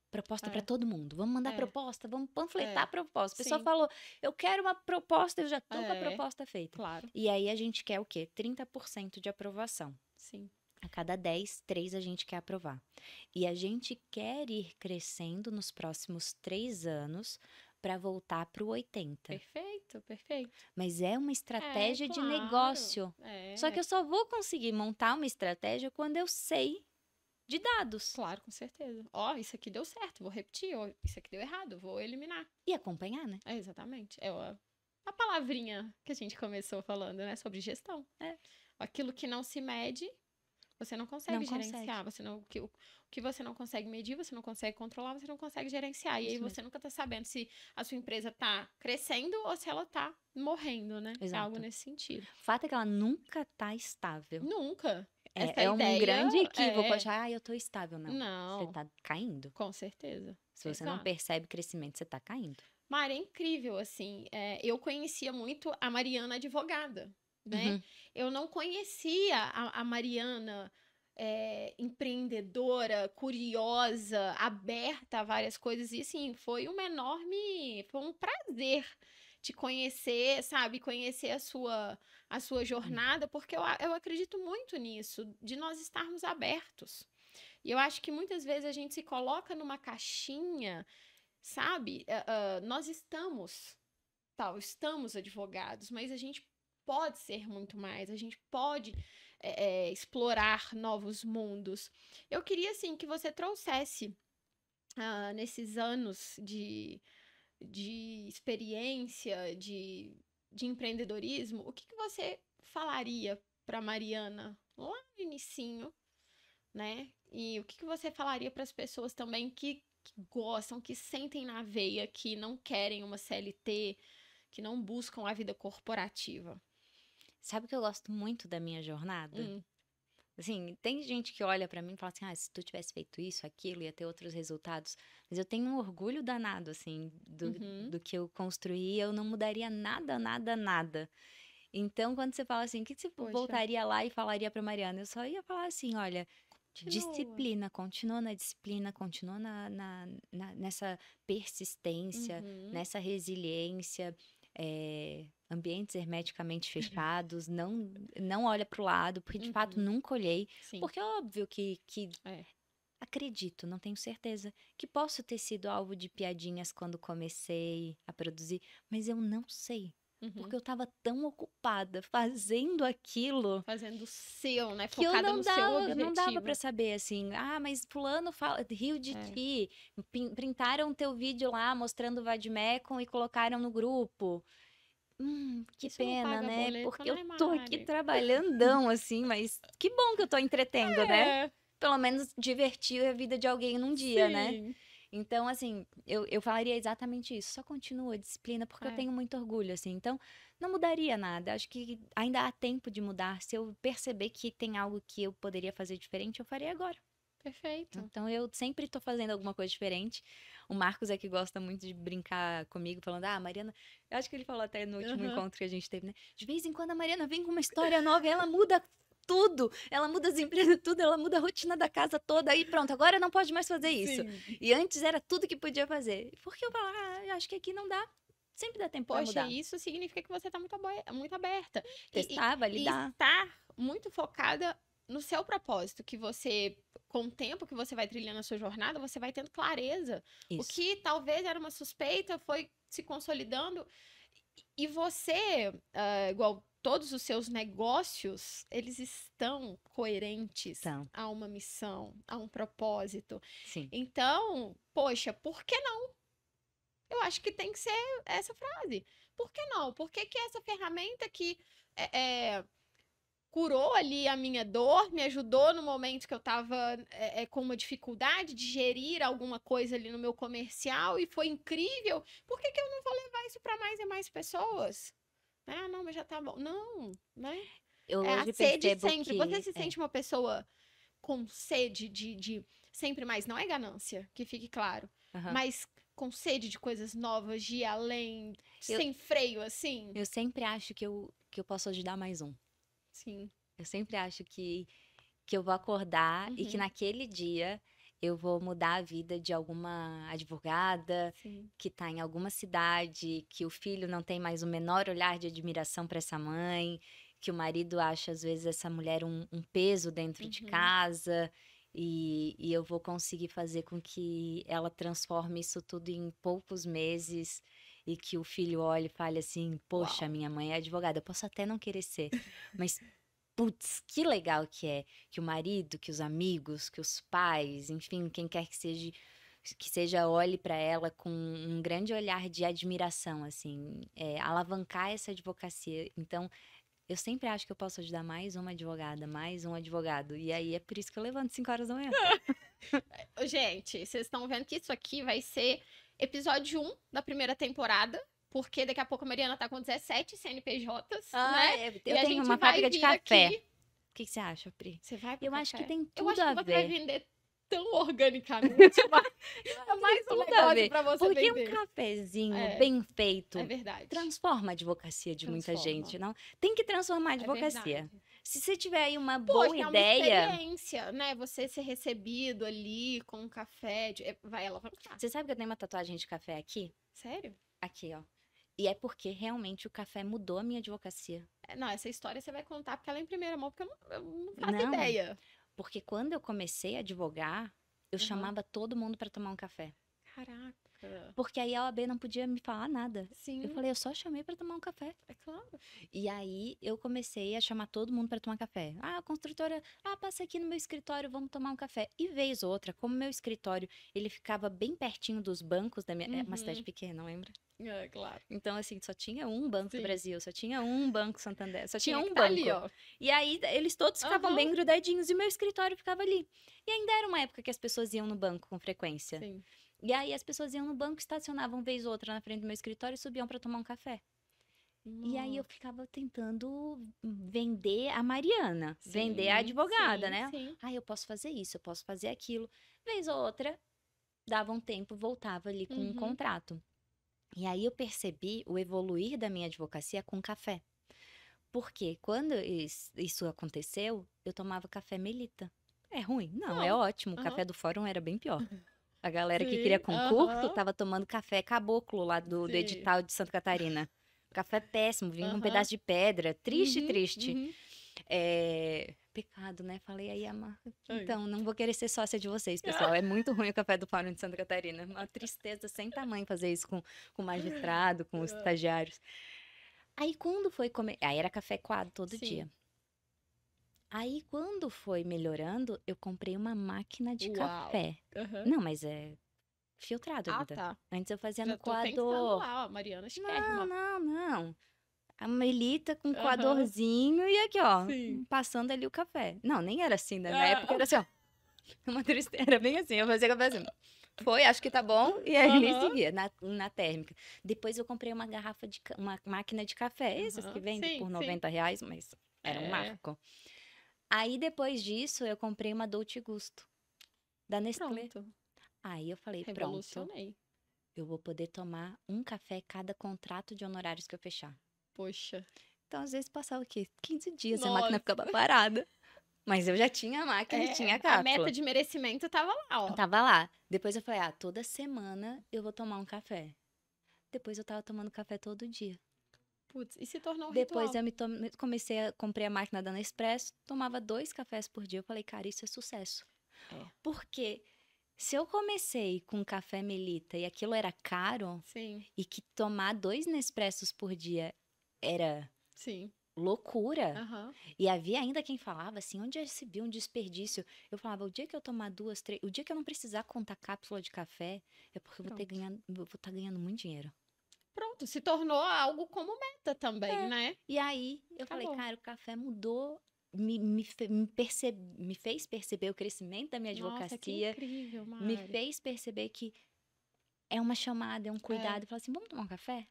proposta pra todo mundo. Vamos mandar proposta, vamos panfletar a proposta. A pessoa falou, eu quero uma proposta, eu já tô com a proposta feita. Claro. E aí a gente quer o quê? 30% de aprovação. Sim. A cada 10, 3 a gente quer aprovar. E a gente quer ir crescendo nos próximos 3 anos para voltar para o 80. Perfeito, perfeito. Mas é uma estratégia de negócio. Só que eu só vou conseguir montar uma estratégia quando eu sei de dados. Claro, com certeza. Ó, isso aqui deu certo, vou repetir. Ó, isso aqui deu errado, vou eliminar. E acompanhar, né? Exatamente. É a palavrinha que a gente começou falando, né? Sobre gestão. Aquilo que não se mede, você não consegue gerenciar. O que você não consegue medir, você não consegue controlar, você não consegue gerenciar. E aí você nunca tá sabendo se a sua empresa tá crescendo ou se ela tá morrendo, né? Exato. É algo nesse sentido. O fato é que ela nunca tá estável. Nunca. É um grande equívoco achar, eu tô estável. Não. Você tá caindo. Com certeza. Se você não percebe crescimento, você tá caindo. Mari, é incrível, assim. Eu conhecia muito a Mariana advogada, né? Eu não conhecia a Mariana empreendedora, curiosa, aberta a várias coisas. E, assim, foi um prazer te conhecer, sabe? Conhecer a sua jornada, porque eu acredito muito nisso, de nós estarmos abertos. E eu acho que muitas vezes a gente se coloca numa caixinha, sabe? Nós estamos advogados, mas a gente pode ser muito mais, a gente pode explorar novos mundos. Eu queria, assim, que você trouxesse nesses anos de experiência, de empreendedorismo, o que você falaria para Mariana lá no inicinho, né? E o que você falaria para as pessoas também que gostam, que sentem na veia, que não querem uma CLT, que não buscam a vida corporativa? Sabe que eu gosto muito da minha jornada? Assim, tem gente que olha pra mim e fala assim, se tu tivesse feito isso, aquilo, ia ter outros resultados. Mas eu tenho um orgulho danado, assim, do que eu construí. Eu não mudaria nada, nada, nada. Então, quando você fala assim, o que você voltaria lá e falaria pra Mariana? Eu só ia falar assim, olha, disciplina, continua na disciplina, continua nessa persistência, nessa resiliência, ambientes hermeticamente fechados, não olha pro lado, porque de fato nunca olhei. Sim. Porque é óbvio que acredito, não tenho certeza, que posso ter sido alvo de piadinhas quando comecei a produzir, mas eu não sei. Porque eu tava tão ocupada fazendo aquilo. Fazendo o seu, né? Focada no seu objetivo. Não dava pra saber, assim, mas fulano riu de ti. Printaram teu vídeo lá, mostrando o Vadmecum e colocaram no grupo. Que isso pena, né? Boleto, porque eu tô aqui trabalhandão, assim, mas que bom que eu tô entretendo, né? Pelo menos divertir a vida de alguém num dia, né? Então, assim, eu falaria exatamente isso. Só continua a disciplina, porque eu tenho muito orgulho, assim. Então, não mudaria nada. Acho que ainda há tempo de mudar. Se eu perceber que tem algo que eu poderia fazer diferente, eu farei agora. Perfeito. Então, eu sempre tô fazendo alguma coisa diferente. O Marcos é que gosta muito de brincar comigo, falando, Mariana... Eu acho que ele falou até no último encontro que a gente teve, né? De vez em quando a Mariana vem com uma história nova e ela muda tudo. Ela muda as empresas, tudo. Ela muda a rotina da casa toda. Aí pronto, agora não pode mais fazer isso. Sim. E antes era tudo que podia fazer. Porque eu falo, eu acho que aqui não dá. Sempre dá tempo pra mudar. Isso significa que você tá muito aberta. Testar, validar. E estar muito focada no seu propósito, que você, com o tempo que você vai trilhando a sua jornada, você vai tendo clareza. O Isso. que talvez era uma suspeita foi se consolidando. E você, igual todos os seus negócios, eles estão coerentes Então, a uma missão, a um propósito. sim. Então, poxa, por que não? Eu acho que tem que ser essa frase. Por que não? Por que que essa ferramenta que curou ali a minha dor, me ajudou no momento que eu estava com uma dificuldade de gerir alguma coisa ali no meu comercial e foi incrível, por que que eu não vou levar isso para mais e mais pessoas? Ah, não, mas já tá bom. Não, né? Eu É a hoje sede percebo sempre. Você que se sente uma pessoa com sede de sempre mais, não é ganância, que fique claro, aham. mas com sede de coisas novas, de ir além, Eu, sem freio, assim? eu sempre acho que eu posso ajudar mais um. Sim. Eu sempre acho que eu vou acordar e que Uhum. naquele dia eu vou mudar a vida de alguma advogada Sim. que está em alguma cidade, que o filho não tem mais o menor olhar de admiração para essa mãe, que o marido acha às vezes essa mulher um peso dentro de Uhum. casa. E eu vou conseguir fazer com que ela transforme isso tudo em poucos meses e que o filho olhe e fale assim: Poxa, Uau. minha mãe é advogada, eu posso até não querer ser, mas putz, que legal que o marido, que os amigos, que os pais, enfim, quem quer que seja olhe para ela com um grande olhar de admiração, assim, alavancar essa advocacia. Então, eu sempre acho que eu posso ajudar mais uma advogada, mais um advogado. E aí é por isso que eu levanto 5 horas da manhã. Gente, vocês estão vendo que isso aqui vai ser episódio 1 da primeira temporada, porque daqui a pouco a Mariana tá com 17 CNPJs, Ah, né? E eu a tenho gente uma vai fábrica de vir café. aqui. O que você acha, Pri? Você vai pro Eu acho que café? tem Eu tudo acho que a você vai ver. vender tão organicamente, mas é Tem mais um tudo a negócio ver. pra você Porque um vender. cafezinho É, bem é feito verdade. transforma a advocacia de muita Transforma. gente, não? Tem que transformar a É advocacia. verdade. Se você tiver aí uma boa Poxa, é uma ideia, experiência, né? Você ser recebido ali com um café, vai alavancar. você sabe que eu tenho uma tatuagem de café aqui? Sério? Aqui, ó. E é porque realmente o café mudou a minha advocacia. Não, essa história você vai contar porque ela é em primeira mão, porque eu não faço Não, ideia. porque quando eu comecei a advogar, eu Aham. chamava todo mundo para tomar um café. Caraca. Porque aí a OAB não podia me falar nada. Eu Sim, falei, eu só chamei para tomar um café. é claro. E aí eu comecei a chamar todo mundo para tomar café. Ah, a construtora, passa aqui no meu escritório, vamos tomar um café. E vez ou outra, como meu escritório, ele ficava bem pertinho dos bancos da minha, é uma cidade Uhum. pequena, lembra? É, claro. Então assim, só tinha um Banco do Sim. Brasil, só tinha um Banco Santander, só tinha Tinha que um estar ali, banco. ó. E aí eles todos ficavam Aham. bem grudadinhos e o meu escritório ficava ali. E ainda era uma época que as pessoas iam no banco com frequência. Sim. E aí as pessoas iam no banco, estacionavam vez ou outra na frente do meu escritório e subiam para tomar um café. E aí eu Nossa. ficava tentando vender a Mariana, vender a Sim, advogada, sim, né? sim. Ah, eu posso fazer isso, eu posso fazer aquilo. Vez ou outra, dava um tempo, voltava ali com um Uhum. contrato. E aí eu percebi o evoluir da minha advocacia com café. Porque quando isso aconteceu, eu tomava café Melita. É ruim? Não, é Não. ótimo. O Aham. café do fórum era bem pior. A galera que queria Sim, concurso aham. tava tomando café caboclo lá do Sim. edital de Santa Catarina. Café péssimo, vinha com um Aham. pedaço de pedra. Triste, Uhum. triste. Uhum. Pecado, né? Falei aí, Ai. então, não vou querer ser sócia de vocês, pessoal. É muito ruim o café do Fórum de Santa Catarina. Uma tristeza sem tamanho fazer isso com o magistrado, com os estagiários. Aí quando foi comer. Aí era café coado todo Sim. dia. Aí quando foi melhorando, eu comprei uma máquina de Uau. café. Aham. Não, mas é filtrado Ah, ainda. tá. Antes eu fazia Já no tô pensando coador. lá, ó, Mariana Não, Esquerma. não, não. A Melita com Aham. coadorzinho e aqui, ó, Sim. passando ali o café. Não, nem era assim, né? Na época Ah. era assim, ó. Uma tristeza, era bem assim. Eu fazia café assim. Foi, acho que tá bom. E aí ele Aham. seguia na térmica. Depois eu comprei uma garrafa uma máquina de café. Esses que Aham. vendem Sim, por sim. R$ 90, mas era um É. marco. Aí depois disso eu comprei uma Dolce Gusto da Nestlé. Pronto. Aí eu falei, pronto, Revolucionei. eu vou poder tomar um café cada contrato de honorários que eu fechar. Poxa. Então, às vezes, passava o quê? 15 dias, a máquina Nossa. ficava parada. Mas eu já tinha a máquina e tinha a A meta cápsula. de merecimento tava lá, ó. Tava lá. Depois eu falei, toda semana eu vou tomar um café. Depois eu tava tomando café todo dia. Putz, e se tornou um Depois ritual. comecei a comprei a máquina da Nespresso, tomava 2 cafés por dia. Eu falei, cara, isso é sucesso. É. Porque se eu comecei com café Melita e aquilo era caro, Sim, e que tomar 2 Nespressos por dia era sim. loucura. Aham. E havia ainda quem falava assim, onde já se viu um desperdício? Eu falava, o dia que eu tomar 2, 3, o dia que eu não precisar contar cápsula de café, é porque eu vou estar ganhando muito dinheiro. Pronto, se tornou algo como meta também, né? E aí eu falei, Acabou. cara, o café mudou, me fez perceber o crescimento da minha Nossa, que advocacia, incrível, me Mari. fez perceber que é uma chamada, é um cuidado. E falar assim, vamos tomar um café?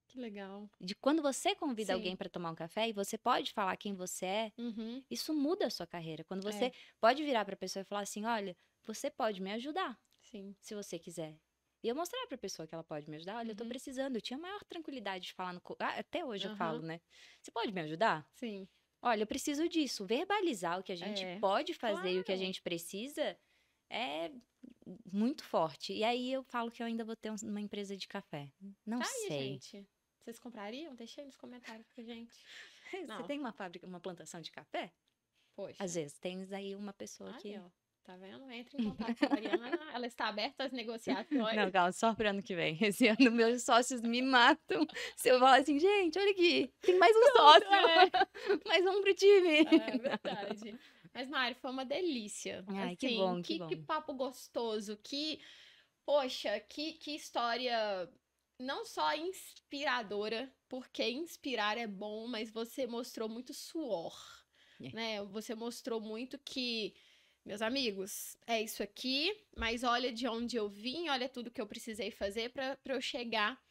Que legal. De quando você convida Sim. alguém para tomar um café e você pode falar quem você é, Uhum. isso muda a sua carreira. Quando você É. pode virar para a pessoa e falar assim, olha, você pode me ajudar, Sim. se você quiser. E eu mostrar para a pessoa que ela pode me ajudar, olha, eu tô precisando. Eu tinha maior tranquilidade de falar até hoje eu falo, né? Você pode me ajudar? Sim. Olha, eu preciso disso. Verbalizar o que a gente pode fazer e o que a gente precisa é muito forte. E aí eu falo que eu ainda vou ter uma empresa de café. Não Tá aí, sei. gente. Vocês comprariam? Deixa aí nos comentários pra gente. Você Não. tem uma fábrica, uma plantação de café? Poxa. Às vezes, tens aí uma pessoa Aí, que... ó. Tá vendo? Entre em contato com a Mariana. Ela está aberta às negociações. Não, calma, só pro ano que vem. Esse ano meus sócios me matam. Se eu falar assim, gente, olha aqui, tem mais um sócio. Mais um pro time. É verdade. Mas, Mari, foi uma delícia. Ai, assim, que bom, que bom. Que papo gostoso. Poxa, que história não só inspiradora, porque inspirar é bom, mas você mostrou muito suor, né? Você mostrou muito que, meus amigos, é isso aqui, mas olha de onde eu vim, olha tudo que eu precisei fazer para eu chegar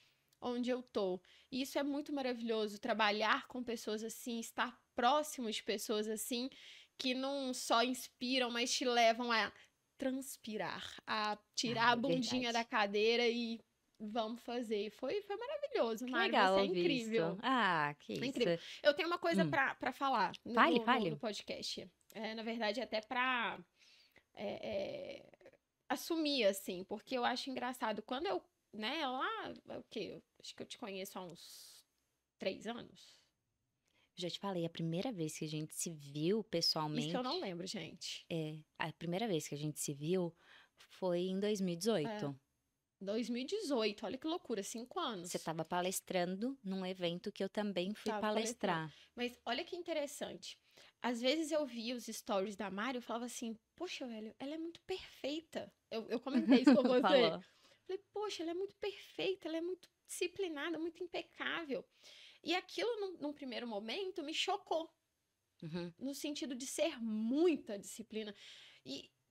onde eu tô. E isso é muito maravilhoso, trabalhar com pessoas assim, estar próximo de pessoas assim, que não só inspiram, mas te levam a transpirar, a tirar a bundinha da cadeira e vamos fazer. Foi maravilhoso, Mari, legal você é ouvir incrível. isso. Ah, que isso. Incrível. Eu tenho uma coisa pra falar Fale. no podcast. Na verdade, até pra assumir, assim, porque eu acho engraçado. Quando eu, né, lá, o quê? Acho que eu te conheço há uns 3 anos. Já te falei, a primeira vez que a gente se viu pessoalmente... Isso que eu não lembro, gente. A primeira vez que a gente se viu foi em 2018. 2018, olha que loucura, 5 anos. Você estava palestrando num evento que eu também fui palestrar. Mas olha que interessante. Às vezes eu via os stories da Mari, eu falava assim, poxa, velho, ela é muito perfeita. Eu comentei isso com você. Falei, poxa, ela é muito perfeita, ela é muito disciplinada, muito impecável. E aquilo, num primeiro momento, me chocou. No sentido de ser muita disciplina.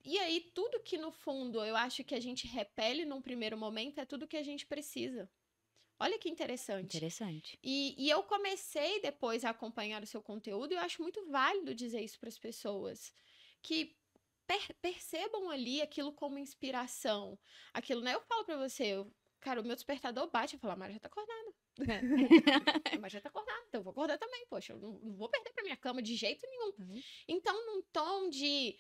E aí, tudo que, no fundo, eu acho que a gente repele num primeiro momento é tudo que a gente precisa. Olha que interessante. Interessante. E eu comecei depois a acompanhar o seu conteúdo e eu acho muito válido dizer isso para as pessoas. Que percebam ali aquilo como inspiração. Aquilo, né? Eu falo para você, cara, o meu despertador bate e fala, Mari já tá acordada. Mas já tá acordada, então eu vou acordar também, poxa, eu não vou perder pra minha cama de jeito nenhum. Então, num tom de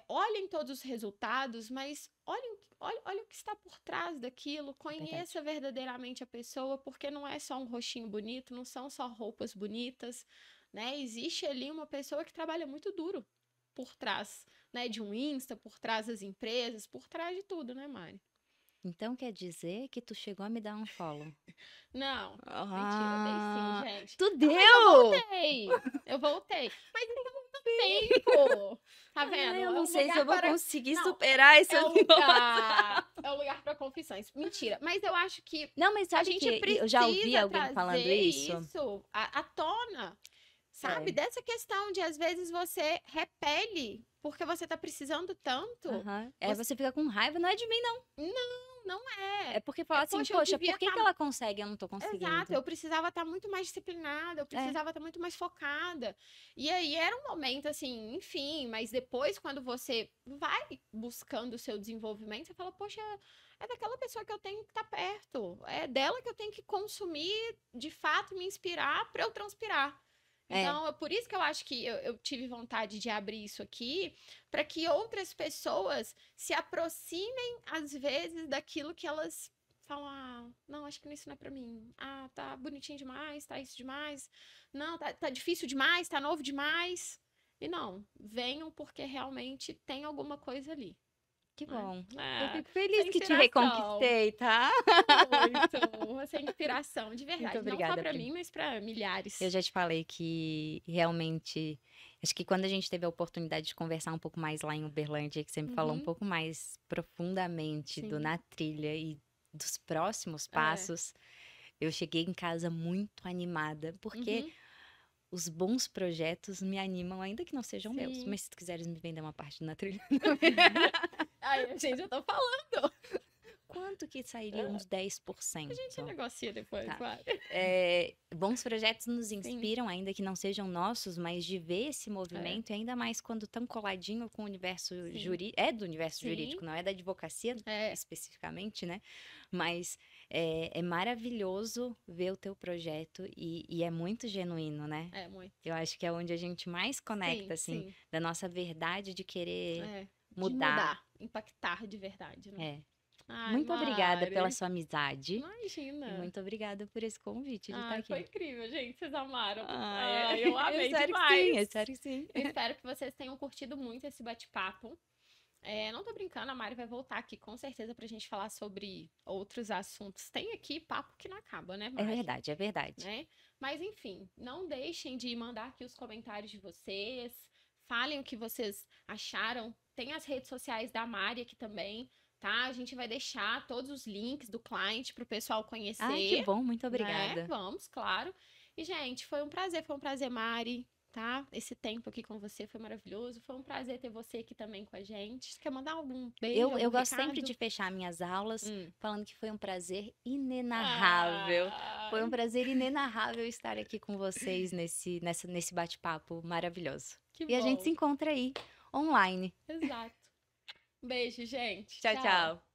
olhem todos os resultados, mas olha o que está por trás daquilo, conheça verdadeiramente a pessoa, porque não é só um rostinho bonito, não são só roupas bonitas, né? Existe ali uma pessoa que trabalha muito duro por trás, né, de um Insta, por trás das empresas, por trás de tudo, né, Mari? Então quer dizer que tu chegou a me dar um follow? Não, mentira, dei sim, gente. Tu deu? Eu voltei. Mas ainda não muito tempo. Tá vendo? Eu não sei se eu vou conseguir superar esse É um lugar para confissões. Mentira. Mas eu acho que não, mas sabe a gente precisa eu já ouvi alguém falando isso à tona. Sabe? Dessa questão de, às vezes, você repele porque você tá precisando tanto. Você fica com raiva, não é de mim, não. Não é. É porque fala assim, poxa, por que ela consegue e eu não tô conseguindo? Exato, eu precisava estar muito mais disciplinada, eu precisava estar muito mais focada. E aí era um momento assim, enfim, mas depois quando você vai buscando o seu desenvolvimento, você fala, poxa, é daquela pessoa que eu tenho que estar perto, é dela que eu tenho que consumir, de fato, me inspirar para eu transpirar. Então, é por isso que eu acho que eu tive vontade de abrir isso aqui, para que outras pessoas se aproximem, às vezes, daquilo que elas falam, não, acho que isso não é pra mim. Tá bonitinho demais, tá isso demais. Não, tá difícil demais, tá novo demais. E não, venham porque realmente tem alguma coisa ali. Que bom. É, Eu fico feliz que te inspiração. reconquistei, tá? Muito. Você é inspiração, de verdade. Muito Não obrigada, só pra Pri. mim, mas pra milhares. Eu já te falei que realmente. Acho que quando a gente teve a oportunidade de conversar um pouco mais lá em Uberlândia, que você me falou um pouco mais profundamente do Sim. Na Trilha e dos próximos passos, eu cheguei em casa muito animada, porque os bons projetos me animam, ainda que não sejam meus. Sim. Mas se tu quiseres me vender uma parte do Na Trilha. Ai, gente, eu tô falando. Quanto que sairia uns 10%? A gente negocia depois, Tá. claro. Bons projetos nos inspiram, ainda que não sejam nossos, mas de ver esse movimento, e ainda mais quando tão coladinho com o universo jurídico, é do universo jurídico, não é da advocacia especificamente, né? Mas é maravilhoso ver o teu projeto e é muito genuíno, né? É, muito. Eu acho que é onde a gente mais conecta, assim, da nossa verdade de querer mudar. Impactar de verdade, né? Ai, Muito obrigada Mari. pela sua amizade. Imagina. E muito obrigada por esse convite de estar aqui. Foi incrível, gente. Vocês amaram. Eu amei espero demais. Que sim, eu espero que sim. Eu espero que vocês tenham curtido muito esse bate-papo. Não tô brincando, a Mari vai voltar aqui com certeza pra gente falar sobre outros assuntos. Tem aqui papo que não acaba, né, Mari? É verdade, é verdade. Né? Mas enfim, não deixem de mandar aqui os comentários de vocês. Falem o que vocês acharam. Tem as redes sociais da Mari aqui também. Tá? A gente vai deixar todos os links do cliente para o pessoal conhecer. Ai, que bom, muito obrigada. Né? Vamos, claro. E, gente, foi um prazer, Mari, tá? Esse tempo aqui com você foi maravilhoso. Foi um prazer ter você aqui também com a gente. Você quer mandar algum beijo? Eu gosto sempre de fechar minhas aulas falando que foi um prazer inenarrável. Foi um prazer inenarrável estar aqui com vocês nesse bate-papo maravilhoso. Que e bom. A gente se encontra aí, online. Exato. Beijo, gente. Tchau, tchau.